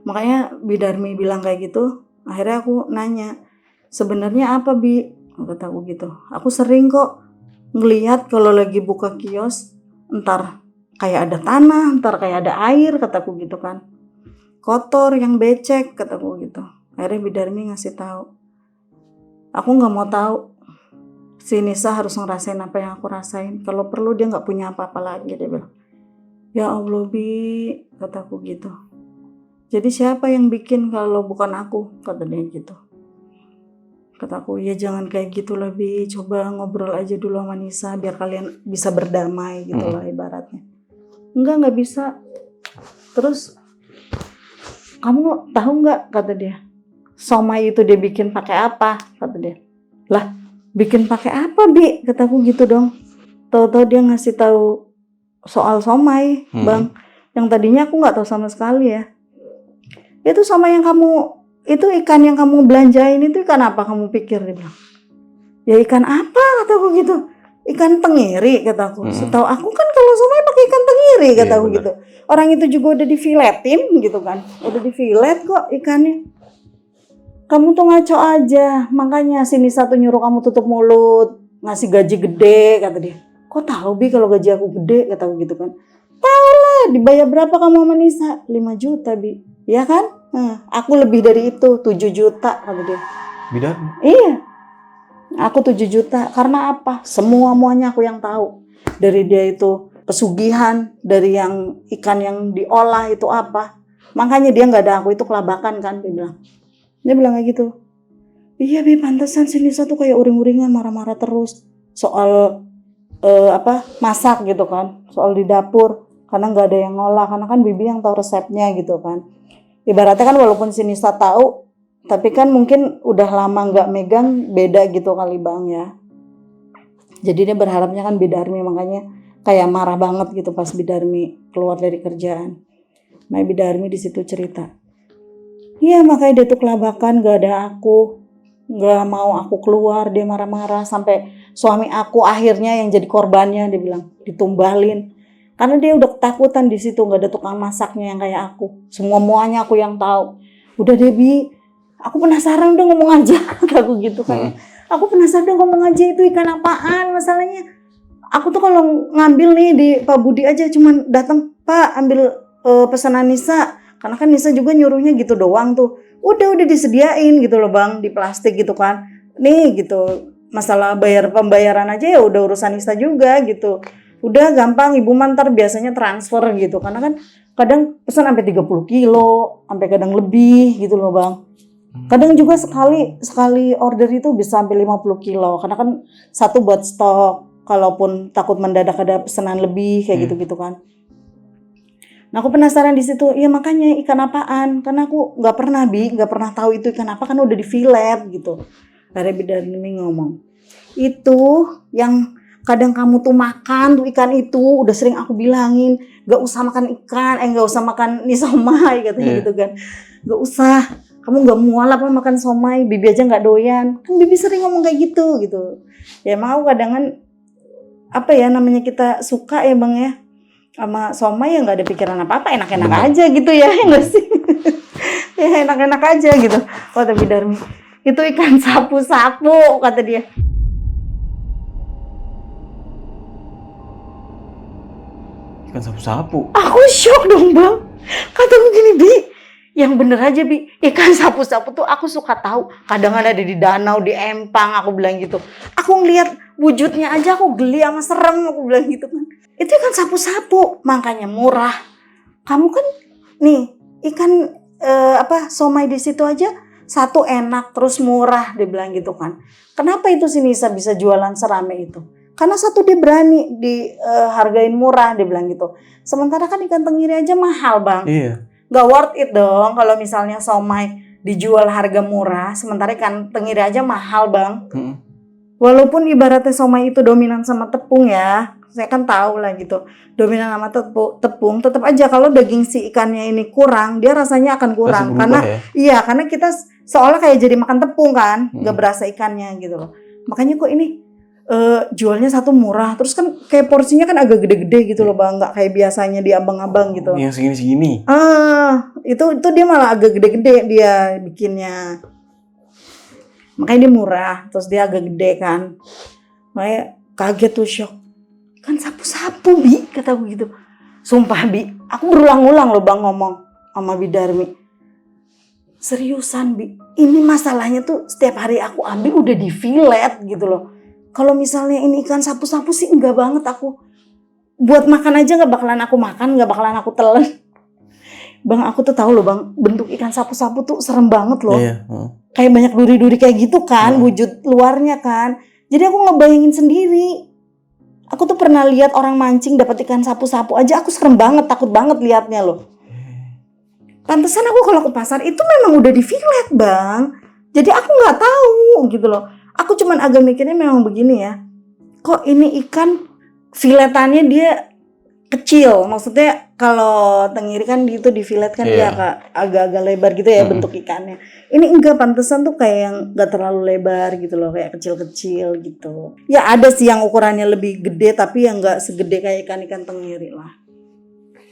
Makanya Bidarmi bilang kayak gitu, akhirnya aku nanya, sebenarnya apa Bi? Kata aku gitu. Aku sering kok ngelihat kalau lagi buka kios, entar kayak ada tanah, entar kayak ada air, kataku gitu kan. Kotor, yang becek, kataku gitu. Akhirnya Bidarmi ngasih tahu. Aku nggak mau tahu. Si Nisa harus ngerasain apa yang aku rasain. Kalau perlu dia nggak punya apa-apa lagi, dia bilang. Ya Allah Bi, kataku gitu. Jadi siapa yang bikin kalau bukan aku, kata dia gitu. Kataku, ya jangan kayak gitu lah Bi, coba ngobrol aja dulu sama Nisa biar kalian bisa berdamai gitu lah ibaratnya. Enggak bisa. Terus kamu tahu nggak, kata dia, somai itu dia bikin pakai apa, kata dia. Lah, bikin pakai apa Bi, kataku gitu dong. Tahu-tahu dia ngasih tahu soal somai bang, yang tadinya aku nggak tahu sama sekali ya. Itu somai yang kamu, itu ikan yang kamu belanjain itu ikan apa kamu pikir, dia bilang. Ya ikan apa, kataku gitu. Ikan tenggiri, kataku. Setahu aku kan kalau somai pakai ikan tenggiri, kataku gitu. Orang itu juga udah difiletin gitu kan. Udah difilet kok ikannya. Kamu tuh ngaco aja. Makanya si Nisa tuh nyuruh kamu tutup mulut, ngasih gaji gede, kata dia. Kok tahu Bi kalau gaji aku gede, kataku gitu kan. Tahu lah, dibayar berapa kamu sama Nisa? 5 juta Bi. Ya kan? Aku lebih dari itu, 7 juta, kata dia. Bidarmi? Iya. Aku 7 juta, karena apa? Semua-muanya aku yang tahu. Dari dia itu pesugihan, dari yang ikan yang diolah itu apa. Makanya dia nggak ada aku itu kelabakan kan, dia bilang. Dia bilang kayak gitu. Iya Bi, pantesan si Nisa tuh kayak uring-uringan marah-marah terus. Soal masak gitu kan. Soal di dapur. Karena nggak ada yang ngolah, karena kan Bibi yang tahu resepnya gitu kan. Ibaratnya kan walaupun si Nisa tahu, tapi kan mungkin udah lama nggak megang, beda gitu kali bang ya. Jadi dia berharapnya kan Bidarmi, makanya kayak marah banget gitu pas Bidarmi keluar dari kerjaan. Nah Bidarmi di situ cerita. Iya makanya dia tuh kelabakan, gak ada aku, nggak mau aku keluar, dia marah-marah sampai suami aku akhirnya yang jadi korbannya, dia bilang ditumbalin. Karena dia udah ketakutan di situ, nggak ada tukang masaknya yang kayak aku. Semua-muanya aku yang tahu. Udah Debi, aku penasaran udah ngomong aja, aku gitu kan. Aku penasaran udah ngomong aja itu ikan apaan masalahnya. Aku tuh kalau ngambil nih di Pak Budi aja cuman datang Pak ambil pesanan Nisa. Karena kan Nisa juga nyuruhnya gitu doang tuh. Udah disediain gitu loh bang di plastik gitu kan. Nih gitu masalah pembayaran aja ya udah urusan Nisa juga gitu. Udah gampang ibu mantar biasanya transfer gitu. Karena kan kadang pesan sampai 30 kilo, sampai kadang lebih gitu loh bang. Kadang juga sekali order itu bisa sampai 50 kilo. Karena kan satu buat stok. Kalaupun takut mendadak ada pesanan lebih kayak gitu-gitu kan. Nah aku penasaran di situ. Iya makanya ikan apaan? Karena aku nggak pernah tahu itu ikan apa kan udah di fillet gitu. Akhirnya Bidarmi ngomong. Itu yang kadang kamu tuh makan tuh ikan itu udah sering aku bilangin gak usah makan ikan, gak usah makan nih somai katanya gitu kan. Gak usah. Kamu gak mual apa makan somai, Bibi aja gak doyan. Kan Bibi sering ngomong kayak gitu. Ya emang aku kadang kan, apa ya namanya kita suka ya bang ya. Sama somai ya gak ada pikiran apa-apa, enak-enak aja gitu ya. Enggak sih? Ya enak-enak aja gitu. Kata Bidarmi, itu ikan sapu-sapu kata dia. Ikan sapu-sapu? Aku shock dong bang. Kataku gini Bi, yang bener aja Bi, ikan sapu-sapu tuh aku suka tahu. Kadang ada di danau, di empang, aku bilang gitu. Aku ngeliat wujudnya aja aku geli sama serem, aku bilang gitu kan. Itu ikan sapu-sapu, makanya murah. Kamu kan nih ikan somai di situ aja satu enak terus murah, dia bilang gitu kan. Kenapa itu si Nisa bisa jualan serame itu? Karena satu dia berani dihargain murah, dia bilang gitu. Sementara kan ikan tenggiri aja mahal bang. Iya. Gak worth it dong kalau misalnya somai dijual harga murah, sementara ikan tenggiri aja mahal bang. Walaupun ibaratnya somai itu dominan sama tepung ya, Saya kan tahu lah gitu. Dominan sama tepung, tetap aja kalau daging si ikannya ini kurang, dia rasanya akan kurang. Masih Karena berubah ya? iya, karena kita seolah kayak jadi makan tepung kan, nggak berasa ikannya gitu loh. Makanya kok ini jualnya satu murah, terus kan kayak porsinya kan agak gede-gede gitu loh bang, nggak kayak biasanya di abang-abang gitu. Yang segini-segini. Itu dia malah agak gede-gede dia bikinnya. Makanya dia murah, terus dia agak gede kan. Makanya kaget tuh, shock. Kan sapu-sapu Bi, kataku gitu. Sumpah Bi, aku berulang-ulang loh bang ngomong sama Bidarmi. Seriusan Bi, ini masalahnya tuh setiap hari aku ambil udah di fillet gitu loh. Kalau misalnya ini ikan sapu-sapu sih enggak banget aku. Buat makan aja gak bakalan aku makan, gak bakalan aku telan. Bang aku tuh tahu loh bang, bentuk ikan sapu-sapu tuh serem banget loh. Iya. Kayak banyak duri-duri kayak gitu kan, wujud luarnya kan. Jadi aku ngebayangin sendiri. Aku tuh pernah lihat orang mancing dapat ikan sapu-sapu aja, aku serem banget, takut banget liatnya loh. Pantesan aku kalau ke pasar itu memang udah di fillet bang. Jadi aku nggak tahu gitu loh. Aku cuman agak mikirnya memang begini ya. Kok ini ikan filetannya dia kecil, maksudnya kalau tenggiri kan itu di fillet kan dia agak-agak lebar gitu ya bentuk ikannya. Ini enggak, pantesan tuh kayak yang enggak terlalu lebar gitu loh, kayak kecil-kecil gitu. Ya ada sih yang ukurannya lebih gede tapi yang enggak segede kayak ikan-ikan tenggiri lah.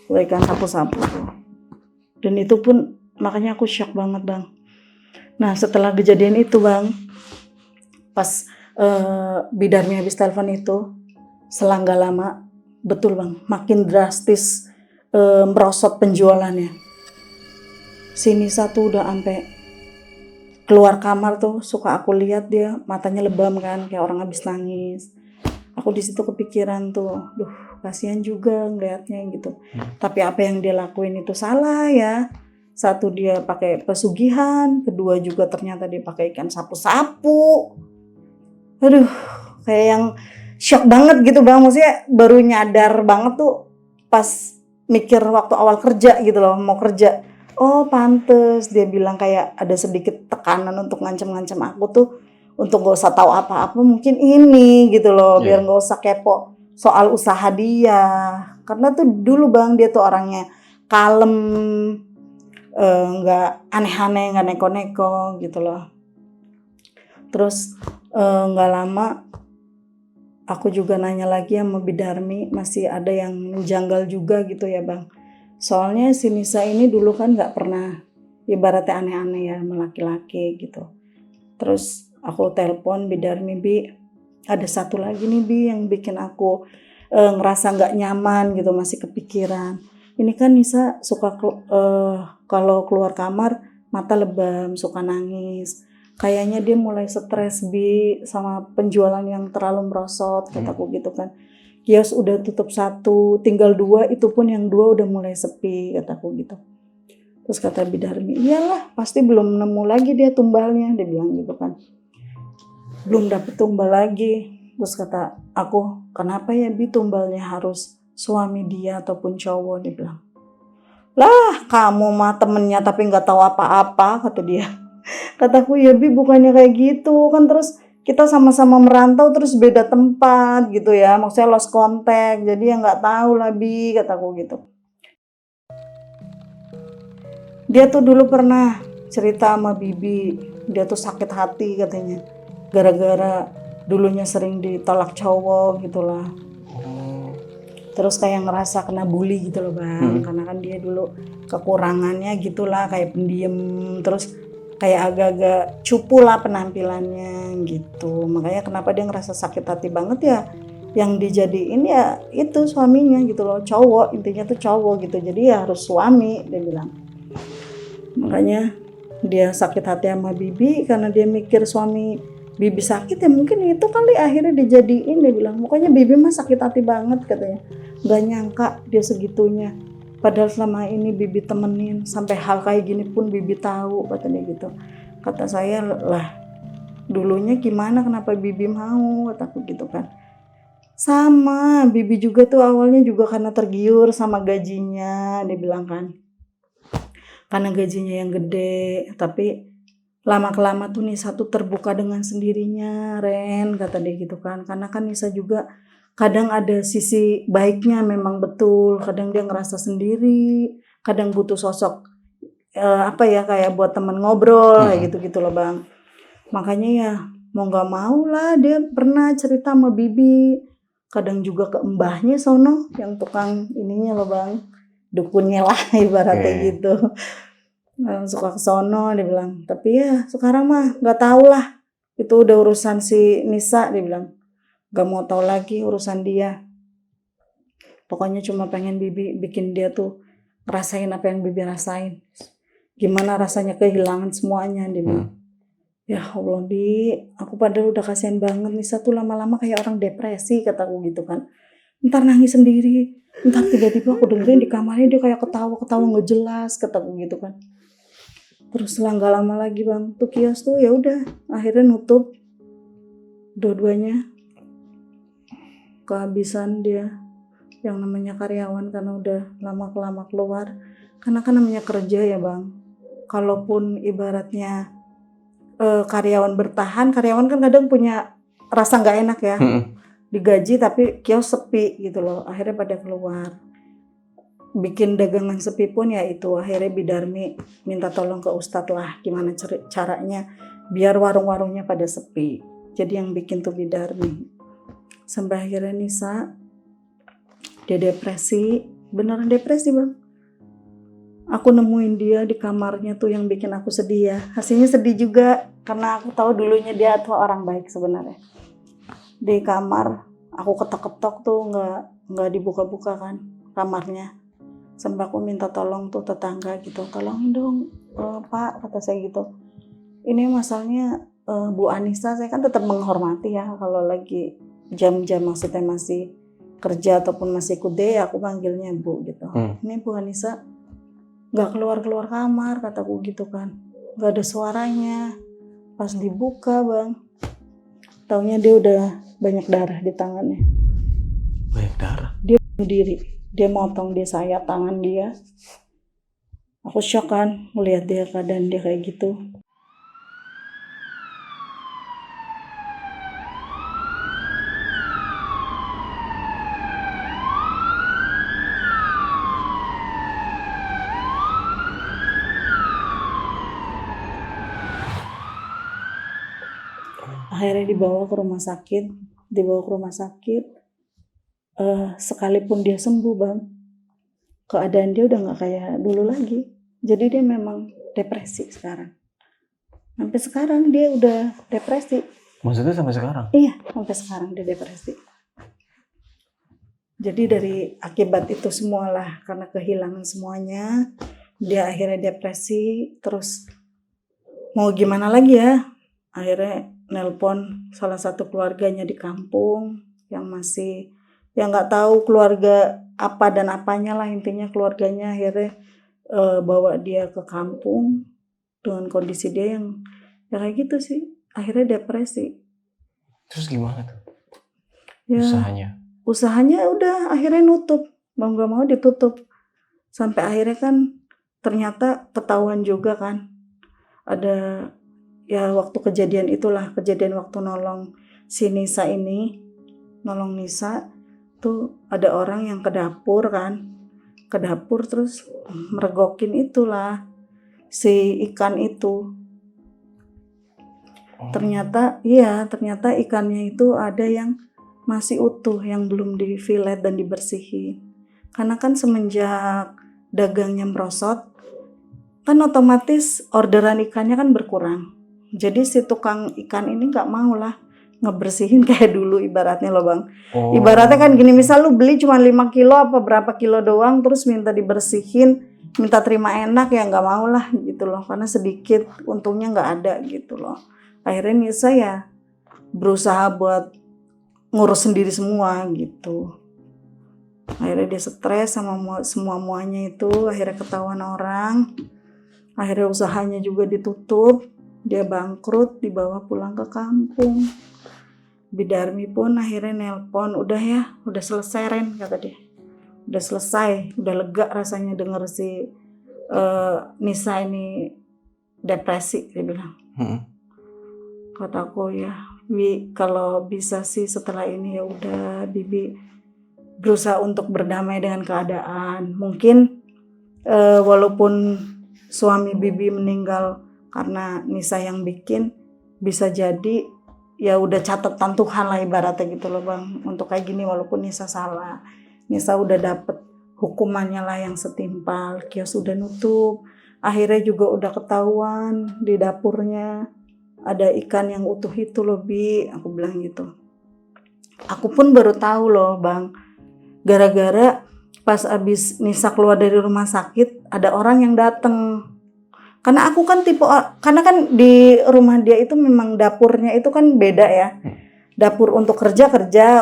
Kayak ikan sapu-sapu tuh. Dan itu pun makanya aku shock banget bang. Nah setelah kejadian itu bang, pas Bidarmi habis telepon itu, selang gak lama, betul bang, makin drastis merosot penjualannya. Si Nisa tuh udah sampai keluar kamar tuh, suka aku lihat dia matanya lebam kan, kayak orang habis nangis. Aku di situ kepikiran tuh, duh kasihan juga ngeliatnya gitu. Tapi apa yang dia lakuin itu salah ya. Satu dia pakai pesugihan, kedua juga ternyata dia pakai ikan sapu-sapu. Aduh, kayak yang shock banget gitu bang, maksudnya baru nyadar banget tuh pas mikir waktu awal kerja gitu loh, mau kerja. Oh pantes dia bilang kayak ada sedikit tekanan untuk ngancam-ngancam aku tuh untuk gak usah tahu apa-apa, mungkin ini gitu loh, biar gak usah kepo soal usaha dia. Karena tuh dulu bang dia tuh orangnya kalem, gak aneh-aneh, gak neko-neko gitu loh. Terus gak lama aku juga nanya lagi sama Bidarmi, masih ada yang janggal juga gitu ya bang. Soalnya si Nisa ini dulu kan gak pernah ibaratnya aneh-aneh ya sama laki-laki gitu. Terus aku telepon Bidarmi, Bi ada satu lagi nih Bi yang bikin aku ngerasa gak nyaman gitu, masih kepikiran. Ini kan Nisa suka kalau keluar kamar mata lebam, suka nangis. Kayaknya dia mulai stres Bi sama penjualan yang terlalu merosot, kataku gitu kan. Kios udah tutup 1, tinggal 2, itu pun yang 2 udah mulai sepi, kataku gitu. Terus kata Bidarmi, iyalah pasti belum nemu lagi dia tumbalnya, dia bilang gitu kan. Belum dapet tumbal lagi. Terus kata aku, kenapa ya Bi tumbalnya harus suami dia ataupun cowok, dia bilang. Lah kamu mah temennya tapi gak tahu apa-apa, kata dia. Kataku ya Bi bukannya kayak gitu kan, terus kita sama-sama merantau terus beda tempat gitu ya, maksudnya lost contact, jadi ya nggak tahu lah Bi, kataku gitu. Dia tuh dulu pernah cerita sama Bibi, dia tuh sakit hati katanya, gara-gara dulunya sering ditolak cowok gitulah. Terus kayak ngerasa kena bully gitu loh bang, karena kan dia dulu kekurangannya gitulah, kayak pendiam, terus kayak agak-agak cupu lah penampilannya gitu. Makanya kenapa dia ngerasa sakit hati banget ya, yang dijadiin ya itu suaminya gitu loh, cowok, intinya tuh cowok gitu, jadi ya harus suami, dia bilang. Makanya dia sakit hati sama Bibi karena dia mikir suami Bibi sakit ya, mungkin itu kali akhirnya dijadiin, dia bilang. Pokoknya Bibi mah sakit hati banget katanya, gak nyangka dia segitunya. Padahal selama ini Bibi temenin, sampai hal kayak gini pun Bibi tahu, katanya gitu. Kata saya lah, dulunya gimana, kenapa Bibi mau, kataku gitu kan. Sama, Bibi juga tuh awalnya juga karena tergiur sama gajinya, dia bilang kan. Karena gajinya yang gede, tapi lama-kelama tuh Nisa tuh terbuka dengan sendirinya, Ren, kata dia gitu kan. Karena kan Nisa juga kadang ada sisi baiknya memang betul, kadang dia ngerasa sendiri, kadang butuh sosok kayak buat teman ngobrol kayak gitu-gitu loh Bang. Makanya ya mau nggak mau lah dia pernah cerita sama bibi, kadang juga ke mbahnya sono yang tukang ininya loh Bang, dukunnya lah ibaratnya gitu. Suka ke sono dia bilang, tapi ya sekarang mah nggak tahu lah, itu udah urusan si Nisa dia bilang. Gak mau tahu lagi urusan dia. Pokoknya cuma pengen bibi bikin dia tuh ngerasain apa yang bibi rasain. Gimana rasanya kehilangan semuanya dia bilang. Ya Allah Bi, aku padahal udah kasihan banget Nisa tuh lama-lama kayak orang depresi kataku gitu kan. Ntar nangis sendiri, ntar tiba-tiba aku dengerin di kamarnya dia kayak ketawa-ketawa nggak jelas kataku gitu kan. Terus selang gak lama lagi Bang, tuh kios tuh ya udah akhirnya nutup dua-duanya. Kehabisan dia yang namanya karyawan karena udah lama-lama keluar, karena kan namanya kerja ya Bang, kalaupun ibaratnya karyawan bertahan, karyawan kan kadang punya rasa nggak enak ya, digaji tapi kios sepi gitu loh, akhirnya pada keluar. Bikin dagangan sepi pun ya itu akhirnya Bidarmi minta tolong ke Ustadz lah gimana caranya biar warung-warungnya pada sepi, jadi yang bikin tuh Bidarmi. Sampai akhirnya Nisa dia depresi, beneran depresi Bang. Aku nemuin dia di kamarnya tuh yang bikin aku sedih ya. Hasilnya sedih juga karena aku tahu dulunya dia tuh orang baik sebenarnya. Di kamar aku ketok-ketok tuh nggak dibuka-buka kan kamarnya. Sampai aku minta tolong tuh tetangga gitu, tolongin dong Pak, kata saya gitu. Ini masalahnya Bu Anissa, saya kan tetap menghormati ya kalau lagi jam-jam maksudnya masih kerja ataupun masih kude ya aku panggilnya Bu gitu. Ini Bu Anissa nggak keluar kamar kataku gitu kan, nggak ada suaranya. Pas dibuka Bang, taunya dia udah banyak darah di tangannya. Banyak darah? Dia bunuh diri, dia motong dia sayat tangan dia. Aku shock kan melihat dia keadaan dia kayak gitu. Akhirnya dibawa ke rumah sakit, sekalipun dia sembuh Bang, keadaan dia udah gak kayak dulu lagi. Jadi dia memang depresi sekarang. Sampai sekarang dia udah depresi. Maksudnya sampai sekarang? Iya, sampai sekarang dia depresi. Jadi dari akibat itu semualah, karena kehilangan semuanya, dia akhirnya depresi. Terus mau gimana lagi ya, akhirnya nelpon salah satu keluarganya di kampung yang nggak tahu keluarga apa dan apanya lah, intinya keluarganya akhirnya bawa dia ke kampung dengan kondisi dia yang ya kayak gitu sih, akhirnya depresi. Terus gimana tuh ya, usahanya udah akhirnya nutup, mau nggak mau ditutup. Sampai akhirnya kan ternyata ketahuan juga kan, ada ya waktu kejadian waktu nolong si Nisa ini, nolong Nisa tuh ada orang yang ke dapur terus meregokin itulah si ikan itu. Ternyata ikannya itu ada yang masih utuh, yang belum difilet dan dibersihin. Karena kan semenjak dagangnya merosot, kan otomatis orderan ikannya kan berkurang. Jadi si tukang ikan ini nggak mau lah ngebersihin kayak dulu ibaratnya loh Bang. Ibaratnya kan gini, misal lu beli cuma 5 kilo apa berapa kilo doang, terus minta dibersihin, minta terima enak, ya nggak mau lah gitu loh. Karena sedikit, untungnya nggak ada gitu loh. Akhirnya Nisa ya berusaha buat ngurus sendiri semua gitu. Akhirnya dia stres sama semua-muanya itu, akhirnya ketahuan orang. Akhirnya usahanya juga ditutup, dia bangkrut, dibawa pulang ke kampung. Bidarmi pun akhirnya nelpon, udah selesai Ren, kata dia. Udah selesai, udah lega rasanya denger si Nisa ini depresi, dia bilang. Kataku ya Bi, kalau bisa sih setelah ini ya udah Bibi berusaha untuk berdamai dengan keadaan. Mungkin walaupun suami Bibi meninggal karena Nisa yang bikin, bisa jadi ya udah catatan Tuhan lah ibaratnya gitu loh Bang. Untuk kayak gini walaupun Nisa salah, Nisa udah dapet hukumannya lah yang setimpal. Kios udah nutup, akhirnya juga udah ketahuan di dapurnya ada ikan yang utuh itu loh Bi, aku bilang gitu. Aku pun baru tahu loh Bang, gara-gara pas abis Nisa keluar dari rumah sakit ada orang yang dateng. Karena aku kan karena kan di rumah dia itu memang dapurnya itu kan beda ya. Dapur untuk kerja,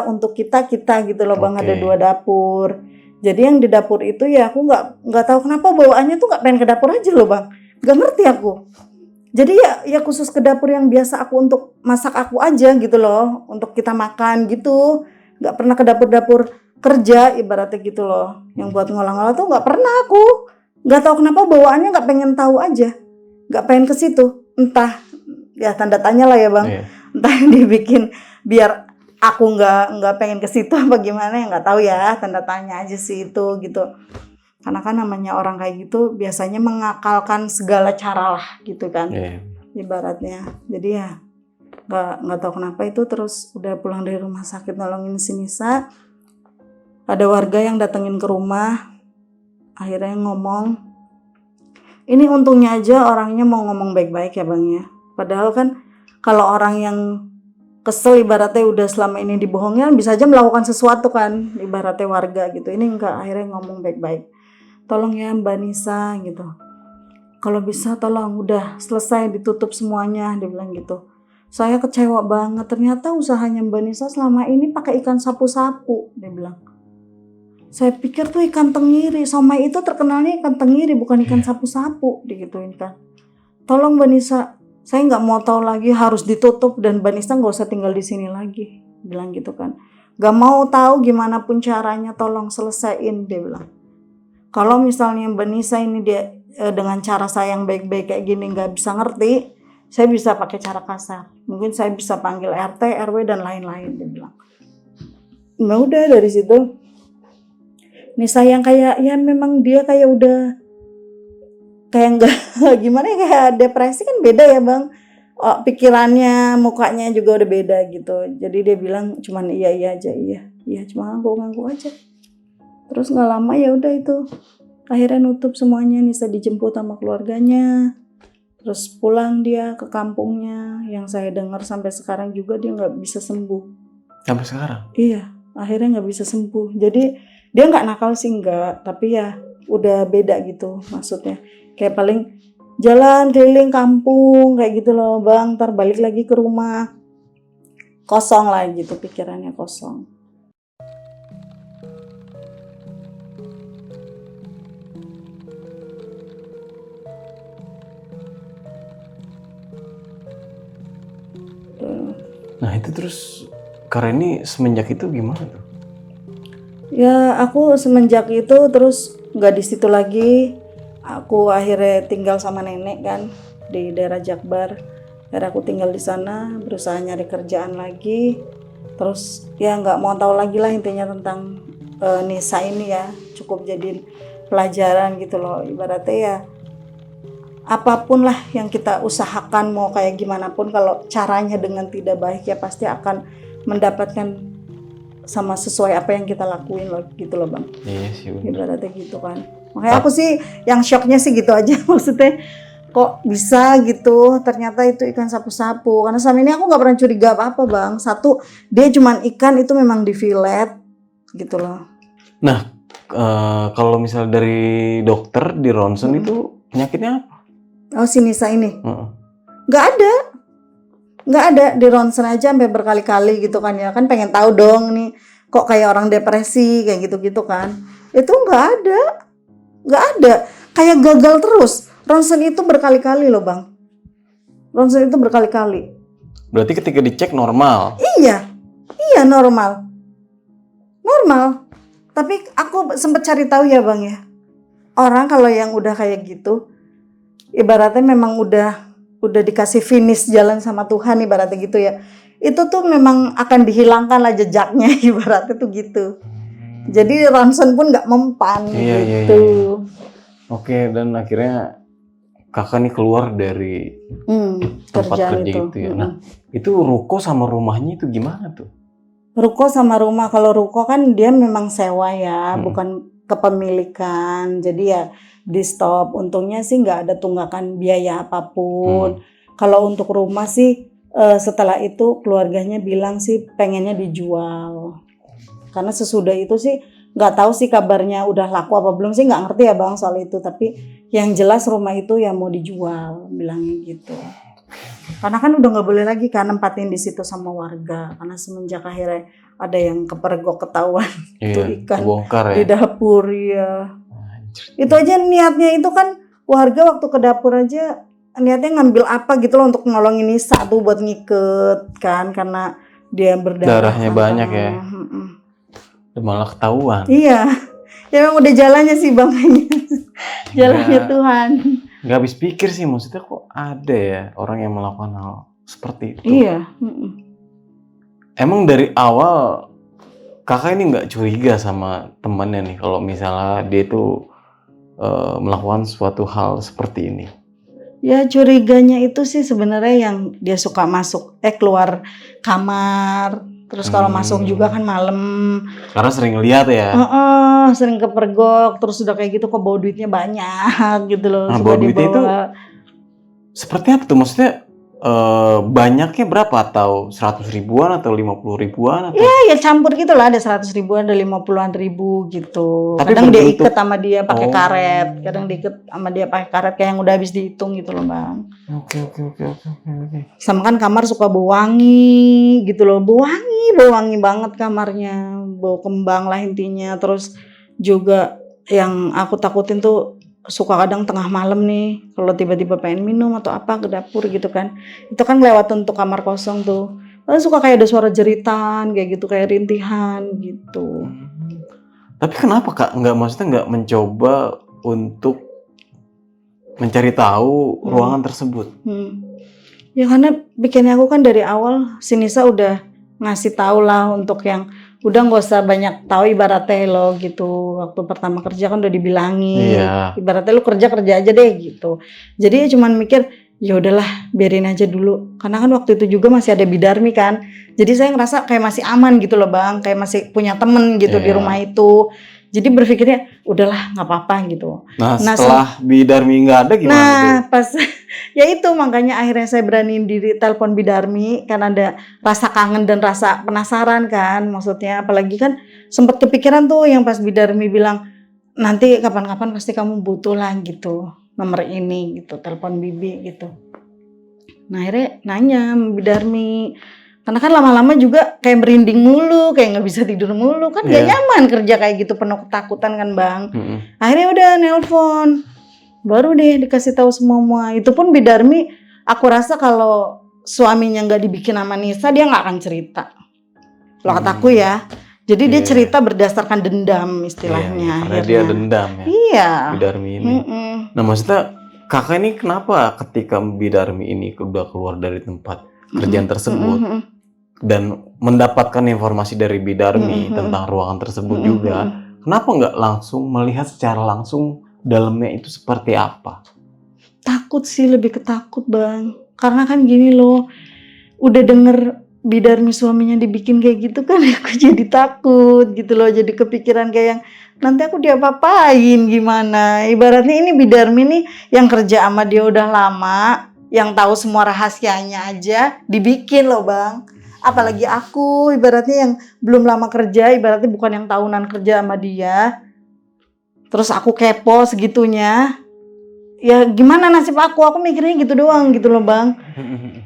untuk kita gitu loh Bang. Ada 2 dapur. Jadi yang di dapur itu ya aku nggak tahu kenapa bawaannya tuh nggak pengen ke dapur aja loh Bang. Nggak ngerti aku. Jadi ya khusus ke dapur yang biasa aku untuk masak aku aja gitu loh, untuk kita makan gitu. Nggak pernah ke dapur-dapur kerja ibaratnya gitu loh. Yang buat ngolah-ngolah tuh nggak pernah aku. Nggak tahu kenapa bawaannya nggak pengen tahu aja. Nggak pengen ke situ. Entah ya tanda tanya lah ya Bang. Entah yang dibikin biar aku nggak pengen ke situ apa gimana ya nggak tahu ya, tanda tanya aja sih itu gitu. Karena kan namanya orang kayak gitu biasanya mengakalkan segala cara lah gitu kan, ibaratnya. Jadi ya nggak tahu kenapa itu terus udah pulang dari rumah sakit nolongin si Nisa, ada warga yang datengin ke rumah, akhirnya ngomong. Ini untungnya aja orangnya mau ngomong baik-baik ya Bang ya. Padahal kan kalau orang yang kesel ibaratnya udah selama ini dibohongin bisa aja melakukan sesuatu kan ibaratnya warga gitu. Ini enggak, akhirnya ngomong baik-baik. Tolong ya Mbak Nisa gitu. Kalau bisa tolong udah selesai ditutup semuanya, dia bilang gitu. Saya kecewa banget, ternyata usahanya Mbak Nisa selama ini pakai ikan sapu-sapu, dia bilang. Saya pikir tuh ikan tenggiri, somai itu terkenalnya ikan tenggiri bukan ikan sapu-sapu, digituin kan. Tolong Mbak Nisa, saya nggak mau tahu lagi, harus ditutup dan Mbak Nisa nggak usah tinggal di sini lagi, bilang gitu kan. Gak mau tahu gimana pun caranya, tolong selesaiin, dia bilang. Kalau misalnya Mbak Nisa ini dia dengan cara saya yang baik-baik kayak gini nggak bisa ngerti, saya bisa pakai cara kasar. Mungkin saya bisa panggil RT, RW dan lain-lain, dia bilang. Nah udah dari situ Nisa yang kayak ya memang dia kayak udah kayak enggak gimana ya, kayak depresi kan beda ya Bang. Oh, pikirannya, mukanya juga udah beda gitu. Jadi dia bilang cuman iya aja, iya cuma ngaku aja. Terus nggak lama ya udah itu akhirnya nutup semuanya, Nisa dijemput sama keluarganya. Terus pulang dia ke kampungnya. Yang saya dengar sampai sekarang juga dia nggak bisa sembuh. Sampai sekarang? Iya, akhirnya nggak bisa sembuh. Jadi dia nggak nakal sih nggak, tapi ya udah beda gitu maksudnya. Kayak paling jalan keliling kampung kayak gitu loh Bang, ntar balik lagi ke rumah kosong lah gitu, pikirannya kosong. Nah itu terus Kareni semenjak itu gimana tuh? Ya aku semenjak itu terus nggak di situ lagi. Aku akhirnya tinggal sama nenek kan di daerah Jakbar. Akhirnya aku tinggal di sana, berusaha nyari kerjaan lagi. Terus ya nggak mau tahu lagi lah intinya tentang Nisa ini ya. Cukup jadiin pelajaran gitu loh. Ibaratnya ya apapun lah yang kita usahakan mau kayak gimana pun kalau caranya dengan tidak baik ya pasti akan mendapatkan sama sesuai apa yang kita lakuin loh gitu loh Bang. Iya sih. Ibaratnya gitu kan. Makanya aku sih yang shocknya sih gitu aja maksudnya kok bisa gitu ternyata itu ikan sapu-sapu karena selama ini aku nggak pernah curiga apa-apa Bang. Satu dia cuman ikan itu memang di fillet gitu loh. Nah kalau misal dari dokter di ronsen itu penyakitnya apa? Oh si Nisa ini? Nggak ada di ronsen aja sampai berkali-kali gitu kan ya kan pengen tahu dong nih kok kayak orang depresi kayak gitu-gitu kan. Itu nggak ada kayak gagal terus. Ronsen itu berkali-kali loh Bang. Ronsen itu berkali-kali. Berarti ketika dicek normal? Iya normal. Tapi aku sempet cari tahu ya Bang ya. Orang kalau yang udah kayak gitu, ibaratnya memang udah dikasih finish jalan sama Tuhan ibaratnya gitu ya. itu tuh memang akan dihilangkan lah jejaknya ibaratnya tuh gitu. Jadi ronsen pun nggak mempan gitu. Oke, dan akhirnya kakak nih keluar dari tempat kerja itu ya. Nah, itu ruko sama rumahnya itu gimana tuh? Ruko sama rumah, kalau ruko kan dia memang sewa ya, bukan kepemilikan. Jadi ya di stop. Untungnya sih nggak ada tunggakan biaya apapun. Kalau untuk rumah sih setelah itu keluarganya bilang sih pengennya dijual. Karena sesudah itu sih nggak tahu sih kabarnya udah laku apa belum sih, nggak ngerti ya Bang soal itu. Tapi yang jelas rumah itu ya mau dijual, bilangnya gitu. Karena kan udah nggak boleh lagi kan nempatin di situ sama warga, karena semenjak akhirnya ada yang kepergok ketahuan itu ikan bongkar ya? di dapur ya. Itu aja niatnya itu kan warga waktu ke dapur aja niatnya ngambil apa gitu loh untuk nolongin Nisa tuh buat ngiket kan, karena dia berdarah. Darahnya banyak ya. Malah ketahuan. Iya, ya memang udah jalannya sih Bang. Jalannya Tuhan. Gak habis pikir sih, maksudnya kok ada ya orang yang melakukan hal seperti itu. Iya. Emang dari awal kakak ini nggak curiga sama temannya nih kalau misalnya dia tuh melakukan suatu hal seperti ini? Ya curiganya itu sih sebenarnya yang dia suka keluar kamar. Terus kalau masuk juga kan malam. Karena sering lihat ya. Sering kepergok. Terus udah kayak gitu kok bawa duitnya banyak gitu loh. Nah, bawa duitnya itu seperti apa tuh? Maksudnya banyaknya berapa? Atau 100 ribuan atau 50 ribuan? Atau? Ya campur gitu lah. Ada 100 ribuan, ada 50-an ribu gitu. Tapi kadang dia ikat sama dia pakai karet. Kadang diikat sama dia pakai karet kayak yang udah habis dihitung gitu loh Bang. Oke. Sama kan kamar suka bau wangi gitu loh. Bau wangi banget kamarnya. Bau kembang lah intinya. Terus juga yang aku takutin tuh suka kadang tengah malam nih kalau tiba-tiba pengen minum atau apa ke dapur gitu kan. Itu kan lewat untuk kamar kosong tuh. Lalu suka kayak ada suara jeritan kayak gitu, kayak rintihan gitu. Tapi kenapa Kak maksudnya nggak mencoba untuk mencari tahu ruangan tersebut? Ya karena bikinnya aku kan dari awal si Nisa udah ngasih tahu lah untuk yang udah nggak usah banyak tahu ibaratnya lo gitu. Waktu pertama kerja kan udah dibilangin, ibaratnya lu kerja aja deh gitu. Jadi ya cuman mikir ya udahlah biarin aja dulu. Karena kan waktu itu juga masih ada bidarmi kan. Jadi saya ngerasa kayak masih aman gitu loh Bang, kayak masih punya temen gitu di rumah itu. Jadi berpikirnya udahlah nggak apa-apa gitu. Nah setelah bidarmi nggak ada gimana tuh? Nah pas ya itu makanya akhirnya saya beraniin diri telepon bidarmi karena ada rasa kangen dan rasa penasaran kan, maksudnya apalagi kan sempat kepikiran tuh yang pas bidarmi bilang nanti kapan-kapan pasti kamu butuh lah gitu nomor ini gitu, telepon bibi gitu. Nah akhirnya nanya bidarmi karena kan lama-lama juga kayak merinding mulu, kayak nggak bisa tidur mulu kan, gak nyaman kerja kayak gitu penuh ketakutan kan Bang. Akhirnya udah nelpon. Baru deh dikasih tahu semua. Itu pun bidarmi aku rasa kalau suaminya nggak dibikin sama Nisa dia nggak akan cerita. Kalau kataku ya. Jadi dia cerita berdasarkan dendam istilahnya. Karena dia dendam ya. Iya. Bidarmi ini. Nah maksudnya kakak ini kenapa ketika bidarmi ini udah keluar dari tempat kerjaan tersebut dan mendapatkan informasi dari bidarmi tentang ruangan tersebut juga, kenapa nggak langsung melihat secara langsung dalamnya itu seperti apa? Takut sih, lebih ketakut Bang. Karena kan gini loh, udah denger bidarmi suaminya dibikin kayak gitu kan aku jadi takut gitu loh. Jadi kepikiran kayak yang nanti aku diapa-apain gimana. Ibaratnya ini bidarmi nih yang kerja sama dia udah lama, yang tahu semua rahasianya aja dibikin loh Bang. Apalagi aku ibaratnya yang belum lama kerja, ibaratnya bukan yang tahunan kerja sama dia. Terus aku kepo segitunya. Ya gimana nasib aku mikirnya gitu doang gitu loh Bang.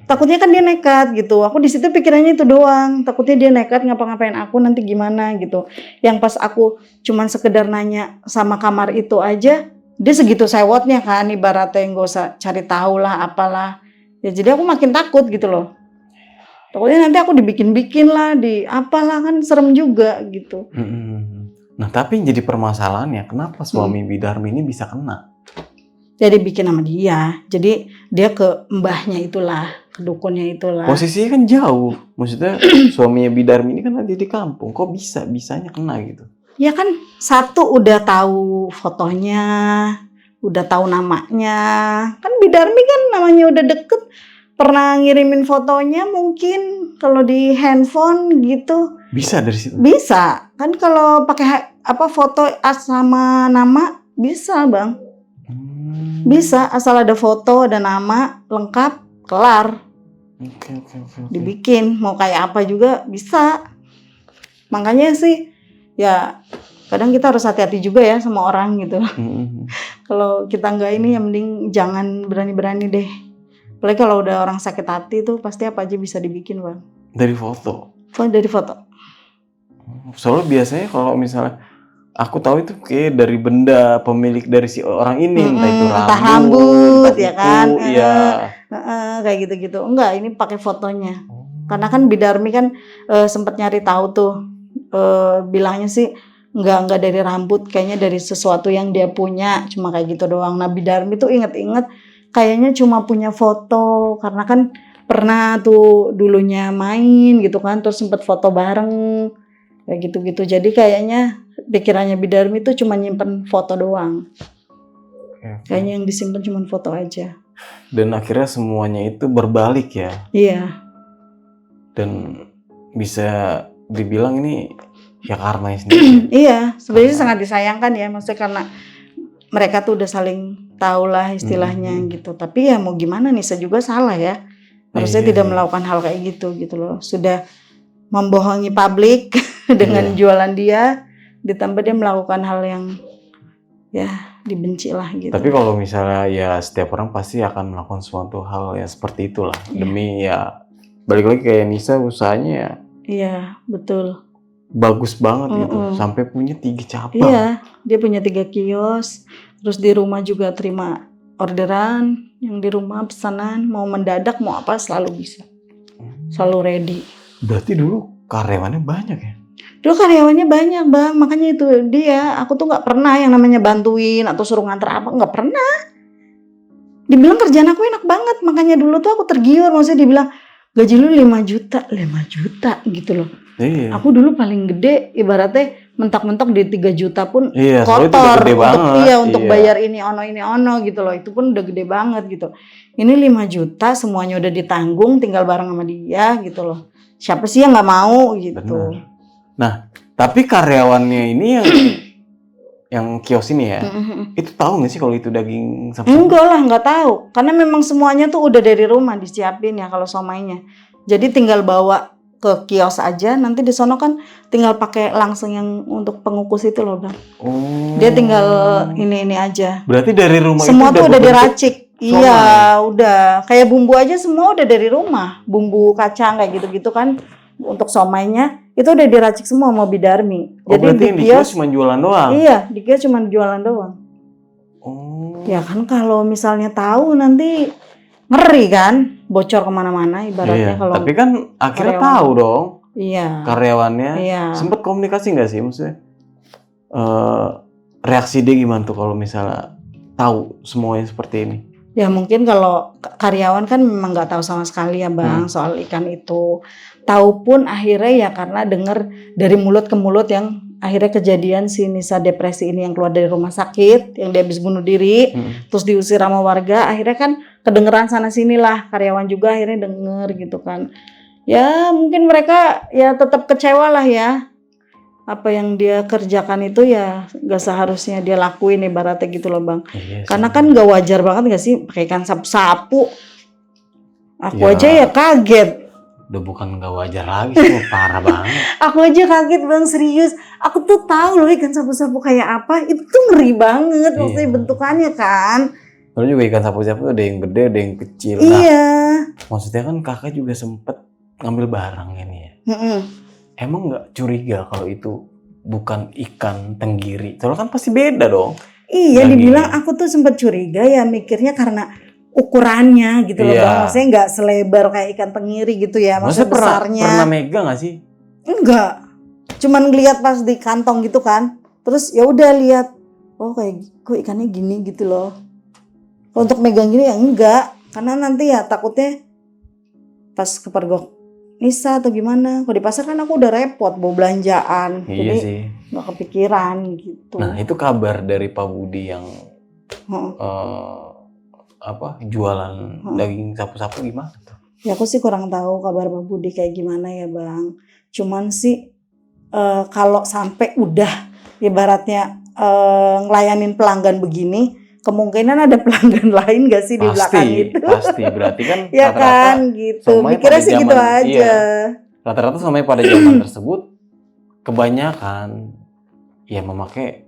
Takutnya kan dia nekat gitu. Aku di situ pikirannya itu doang. Takutnya dia nekat ngapa-ngapain aku nanti gimana gitu. Yang pas aku cuman sekedar nanya sama kamar itu aja, dia segitu sewotnya kan, ibaratnya yang gak usah cari tahu lah apalah. Ya jadi aku makin takut gitu loh. Takutnya nanti aku dibikin-bikin lah, di apalah, kan serem juga gitu. Nah tapi yang jadi permasalahannya kenapa suami bidarmi ini bisa kena? Jadi bikin sama dia. Jadi dia ke mbahnya itulah ke dukunnya itulah. Posisinya kan jauh. Maksudnya suaminya Bidarmi ini kan ada di kampung. Kok bisanya kena gitu? Ya kan satu udah tahu fotonya, udah tahu namanya. Kan Bidarmi kan namanya udah deket. Pernah ngirimin fotonya mungkin kalau di handphone gitu. Bisa dari situ? Bisa. Kan kalau pakai foto sama nama bisa, Bang. Bisa, asal ada foto, ada nama, lengkap, kelar. Oke. Dibikin, mau kayak apa juga bisa. Makanya sih, ya kadang kita harus hati-hati juga ya sama orang gitu. Kalau kita nggak ini, ya mending jangan berani-berani deh. Apalagi kalau udah orang sakit hati tuh, pasti apa aja bisa dibikin, Bang. Dari foto? Dari foto. Soalnya biasanya kalau misalnya aku tahu itu kayak dari benda pemilik dari si orang ini, entah itu rambut, entah ya kan? Iya. Kayak gitu-gitu. Enggak, ini pakai fotonya. Karena kan Bidarmi kan sempat nyari tahu tuh, bilangnya sih enggak dari rambut, kayaknya dari sesuatu yang dia punya, cuma kayak gitu doang. Nah Bidarmi tuh inget-inget kayaknya cuma punya foto, karena kan pernah tuh dulunya main gitu kan, terus sempat foto bareng kayak gitu-gitu. Jadi kayaknya pikirannya Bidarmi tuh cuma nyimpen foto doang. Kayaknya yang disimpan cuma foto aja. Dan akhirnya semuanya itu berbalik ya. Iya. Dan bisa dibilang ini ya karma sendiri. Iya, sebenarnya sangat disayangkan ya, maksudnya karena mereka tuh udah saling tahu lah istilahnya gitu. Tapi ya mau gimana, Nisa juga salah ya. Harusnya tidak melakukan hal kayak gitu loh. Sudah membohongi publik dengan jualan dia, ditambah dia melakukan hal yang ya dibenci lah gitu. Tapi kalau misalnya ya setiap orang pasti akan melakukan suatu hal yang seperti itulah. Demi ya balik lagi kayak Nisa usahanya ya. Iya, betul. Bagus banget gitu, sampai punya 3 cabang. Iya, dia punya 3 kios, terus di rumah juga terima orderan, yang di rumah pesanan, mau mendadak mau apa selalu bisa, selalu ready. Berarti dulu karyawannya banyak ya? Dulu karyawannya banyak, Bang, makanya itu dia, aku tuh nggak pernah yang namanya bantuin atau suruh nganter apa, nggak pernah. Dibilang kerjaan aku enak banget, makanya dulu tuh aku tergiur, maksudnya dibilang gaji lu 5 juta gitu loh. Iya. Aku dulu paling gede ibaratnya mentok-mentok di 3 juta pun kotor untuk bayar ini ono gitu loh. Itu pun udah gede banget gitu. Ini 5 juta semuanya udah ditanggung, tinggal bareng sama dia gitu loh. Siapa sih yang nggak mau gitu. Benar. Nah, tapi karyawannya ini yang kios ini ya, itu tahu nggak sih kalau itu daging sapi? Enggak lah, nggak tahu. Karena memang semuanya tuh udah dari rumah disiapin ya kalau somainya. Jadi tinggal bawa ke kios aja, nanti di sono kan tinggal pakai langsung yang untuk pengukus itu loh, Bang. Dia tinggal ini aja. Berarti dari rumah semua itu tuh udah diracik. Iya, udah. Kayak bumbu aja semua udah dari rumah. Bumbu kacang kayak gitu-gitu kan untuk somainya itu udah diracik semua sama Bidarmi. Jadi di kios cuma jualan doang. Iya, di kios cuma jualan doang. Ya kan kalau misalnya tahu nanti ngeri kan, bocor kemana-mana ibaratnya. Kalau tapi kan akhirnya tahu dong. Iya. Karyawannya. Sempet komunikasi nggak sih, maksudnya reaksi dia gimana tuh kalau misalnya tahu semuanya seperti ini? Ya mungkin kalau karyawan kan memang nggak tahu sama sekali ya, Bang, soal ikan itu. Tahu pun akhirnya ya karena dengar dari mulut ke mulut yang akhirnya kejadian si Nisa depresi ini yang keluar dari rumah sakit, yang dia habis bunuh diri, terus diusir sama warga, akhirnya kan kedengeran sana sini lah, karyawan juga akhirnya denger gitu kan. Ya mungkin mereka ya tetap kecewa lah ya, apa yang dia kerjakan itu ya gak seharusnya dia lakuin ibaratnya gitu loh, Bang. Karena kan gak wajar banget gak sih pakai ikan sapu-sapu. Aku aja ya kaget. Udah bukan gak wajar lagi sih, parah banget. Aku aja kaget, Bang, serius. Aku tuh tahu loh ikan sapu-sapu kayak apa. Itu tuh ngeri banget maksudnya bentukannya kan. Lalu juga ikan sapu-sapu ada yang gede, ada yang kecil. Iya. Maksudnya kan kakak juga sempet ngambil barang ini ya. Emang gak curiga kalau itu bukan ikan tenggiri? Soalnya kan pasti beda dong. Iya, dibilang aku tuh sempet curiga ya, mikirnya karena ukurannya gitu loh, Bang. Maksudnya nggak selebar kayak ikan tenggiri gitu ya, maksudnya besarnya. Pernah megang nggak sih? Enggak, cuman ngeliat pas di kantong gitu kan, terus ya udah lihat, oh kayak kok ikannya gini gitu loh. Untuk megang gini ya enggak, karena nanti ya takutnya pas kepergok Nisa atau gimana. Kalau di pasar kan aku udah repot bawa belanjaan. Iya Jadi sih. nggak kepikiran gitu. Nah itu kabar dari Pak Budi yang Heeh. jualan daging sapu-sapu gimana tuh? Ya aku sih kurang tahu kabar Pak Budi kayak gimana ya Bang. Cuman sih kalau sampai udah ibaratnya ngelayanin pelanggan begini, kemungkinan ada pelanggan lain gak sih di belakang itu? Pasti. Berarti kan Ya rata-rata kan gitu. somai Mikirnya pada sih gitu zaman- aja. iya. Rata-rata somai pada zaman tersebut kebanyakan ya memakai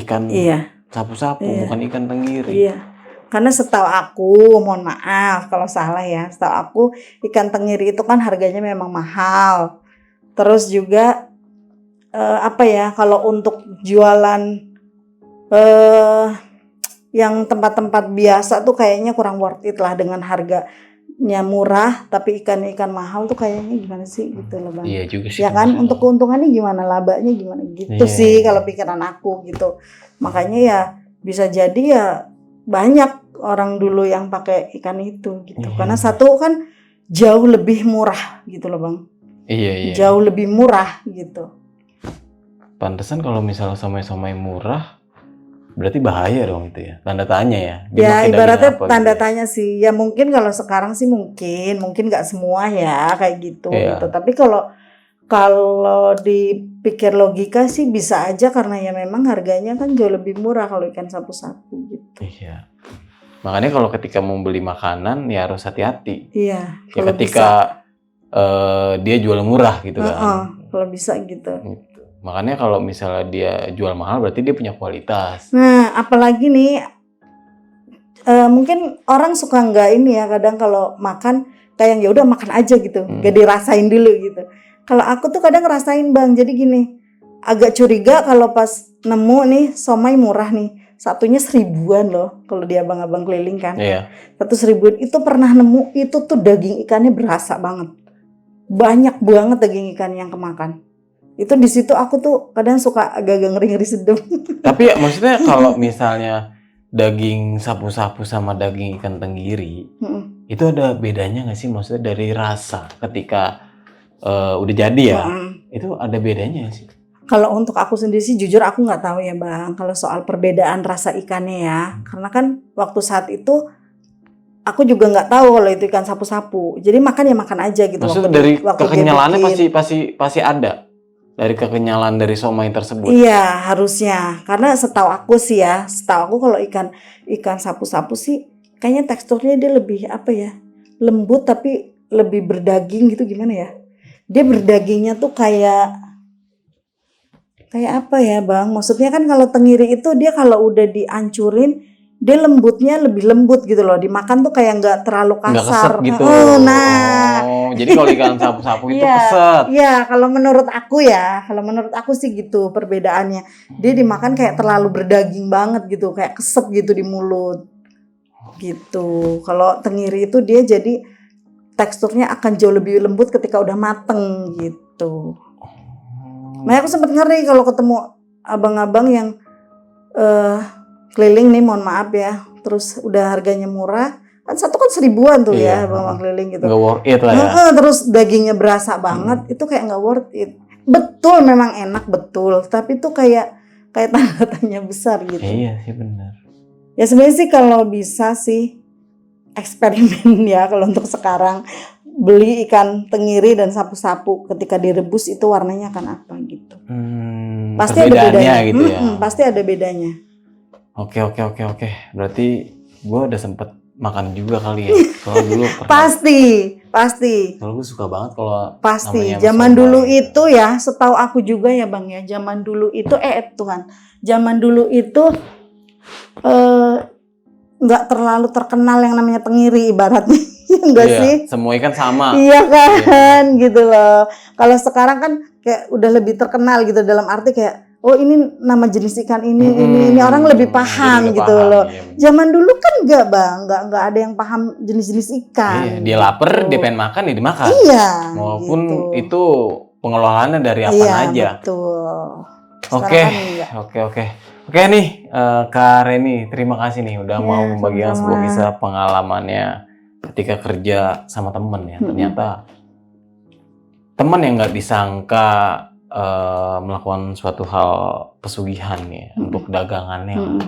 ikan Iya. sapu-sapu, Iya. bukan ikan tenggiri. Iya. Karena setahu aku, mohon maaf kalau salah ya, setahu aku ikan tenggiri itu kan harganya memang mahal. Terus juga kalau untuk jualan yang tempat-tempat biasa tuh kayaknya kurang worth it lah dengan harganya murah tapi ikan-ikan mahal tuh kayaknya gimana sih gitu loh Bang. Iya juga sih. Ya kan, untuk keuntungannya gimana, labanya gimana gitu Iya, sih iya. kalau pikiran aku gitu. Makanya ya bisa jadi ya banyak orang dulu yang pakai ikan itu gitu. Iya. Karena satu kan jauh lebih murah gitu loh Bang. Iya. Jauh lebih murah gitu. Pantesan kalau misalnya somai-somai murah, berarti bahaya dong itu ya. Tanda tanya ya. Dia Ya pakai daging ibaratnya apa tanda gitu ya. tanya sih. Ya mungkin kalau sekarang sih mungkin nggak semua ya kayak gitu Iya. gitu. Tapi kalau dipikir logika sih bisa aja karena ya memang harganya kan jauh lebih murah kalau ikan sapu-sapu gitu. Iya. Makanya kalau ketika mau beli makanan ya harus hati-hati. Iya, Ya kalau ketika dia jual murah gitu kan. kalau bisa gitu. Gitu. Makanya kalau misalnya dia jual mahal berarti dia punya kualitas. Nah, apalagi nih mungkin orang suka nggak ini ya kadang kalau makan kayak ya udah makan aja gitu, nggak dirasain dulu gitu. Kalau aku tuh kadang ngerasain Bang, jadi gini, agak curiga kalau pas nemu nih somai murah nih, satunya 1.000-an loh kalau di abang-abang keliling kan. Iya. 1.000 itu pernah nemu itu tuh daging ikannya berasa banget, banyak banget daging ikan yang kemakan. Itu di situ aku tuh kadang suka agak-agak ngeri-ngeri sedem. Tapi ya, maksudnya kalau misalnya daging sapu-sapu sama daging ikan tenggiri, itu ada bedanya nggak sih? Maksudnya dari rasa ketika udah jadi ya, itu ada bedanya nggak sih? Kalau untuk aku sendiri sih jujur aku nggak tahu ya Bang. Kalau soal perbedaan rasa ikannya ya, karena kan waktu saat itu aku juga nggak tahu kalau itu ikan sapu-sapu. Jadi makan ya makan aja gitu. Maksudnya waktu dari waktu dia kekenyalannya bikin. pasti ada. Dari kekenyalan dari somai tersebut. Iya harusnya, karena setahu aku sih ya, setahu aku kalau ikan sapu-sapu sih kayaknya teksturnya dia lebih apa ya, lembut tapi lebih berdaging gitu, gimana ya, dia berdagingnya tuh kayak apa ya Bang, maksudnya kan kalau tenggiri itu dia kalau udah dihancurin dia lembutnya lebih lembut gitu loh, dimakan tuh kayak nggak terlalu Nggak keset kasar. gitu. Nah Jadi kalau ikan sapu-sapu itu Iya, keset. iya kalau menurut aku sih gitu perbedaannya. Dia dimakan kayak terlalu berdaging banget gitu, kayak keset gitu di mulut. Gitu. Kalau tenggiri itu dia jadi teksturnya akan jauh lebih lembut ketika udah mateng gitu. Makanya aku sempet ngeri kalau ketemu abang-abang yang keliling nih, mohon maaf ya. Terus udah harganya murah. Kan satu kan 1.000-an tuh ya abang keliling gitu. Nggak worth it lah ya. Terus dagingnya berasa banget, itu kayak nggak worth it. Betul memang enak betul, tapi tuh kayak tanda tanya besar gitu. Iya sih benar. Ya sebenarnya sih kalau bisa sih eksperimen ya kalau untuk sekarang, beli ikan tenggiri dan sapu-sapu ketika direbus itu warnanya akan apa gitu. Pasti ada bedanya gitu ya. Pasti ada bedanya. Oke. Berarti gue udah sempet makan juga kali ya. Kalau dulu pernah. Pasti. Kalau gue suka banget kalau Pasti. namanya Zaman somai. dulu itu ya, setahu aku juga ya Bang ya. Zaman dulu itu zaman dulu itu nggak terlalu terkenal yang namanya tenggiri ibaratnya. Enggak iya, sih? semua ikan sama. Iya kan, gitu loh. Kalau sekarang kan kayak udah lebih terkenal gitu, dalam arti kayak oh ini nama jenis ikan ini orang lebih paham gitu loh. Iya. Zaman dulu kan enggak Bang, enggak ada yang paham jenis-jenis ikan. Iya, dia lapar, dia pengen makan, ya dimakan. Iya. Maupun gitu. itu pengelolaannya dari apa aja. Iya, betul. Oke nih, Kak Reni, terima kasih nih udah mau membagikan sebuah kisah pengalamannya ketika kerja sama temen ya, ternyata teman yang nggak disangka melakukan suatu hal pesugihan ya untuk dagangannya.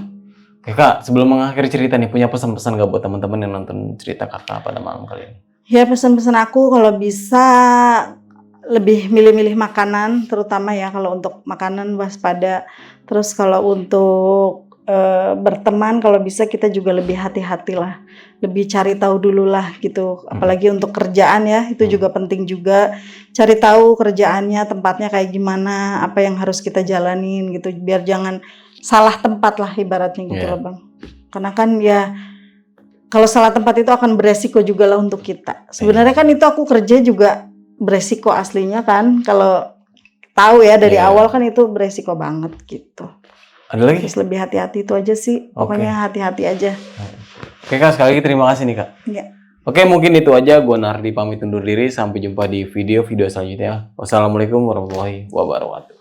Oke Kak, sebelum mengakhiri cerita nih, punya pesan-pesan gak buat teman-teman yang nonton cerita Kakak pada malam kali ini? Ya pesan-pesan aku kalau bisa lebih milih-milih makanan, terutama ya kalau untuk makanan waspada. Terus kalau untuk berteman, kalau bisa kita juga lebih hati-hati lah, lebih cari tahu dulu lah gitu. Apalagi untuk kerjaan ya, itu juga penting juga. Cari tahu kerjaannya, tempatnya kayak gimana, apa yang harus kita jalanin gitu, biar jangan salah tempat lah ibaratnya gitu loh Bang. Karena kan ya kalau salah tempat itu akan beresiko juga lah untuk kita. Sebenarnya kan itu aku kerja juga beresiko aslinya kan. Kalau tahu ya dari awal kan itu beresiko banget gitu. Ada lagi? Terus lebih hati-hati itu aja sih. Pokoknya hati-hati aja. Oke Kak, sekali lagi terima kasih nih Kak. Iya. Oke, mungkin itu aja. Gue Nardi pamit undur diri. Sampai jumpa di video-video selanjutnya. Wassalamualaikum warahmatullahi wabarakatuh.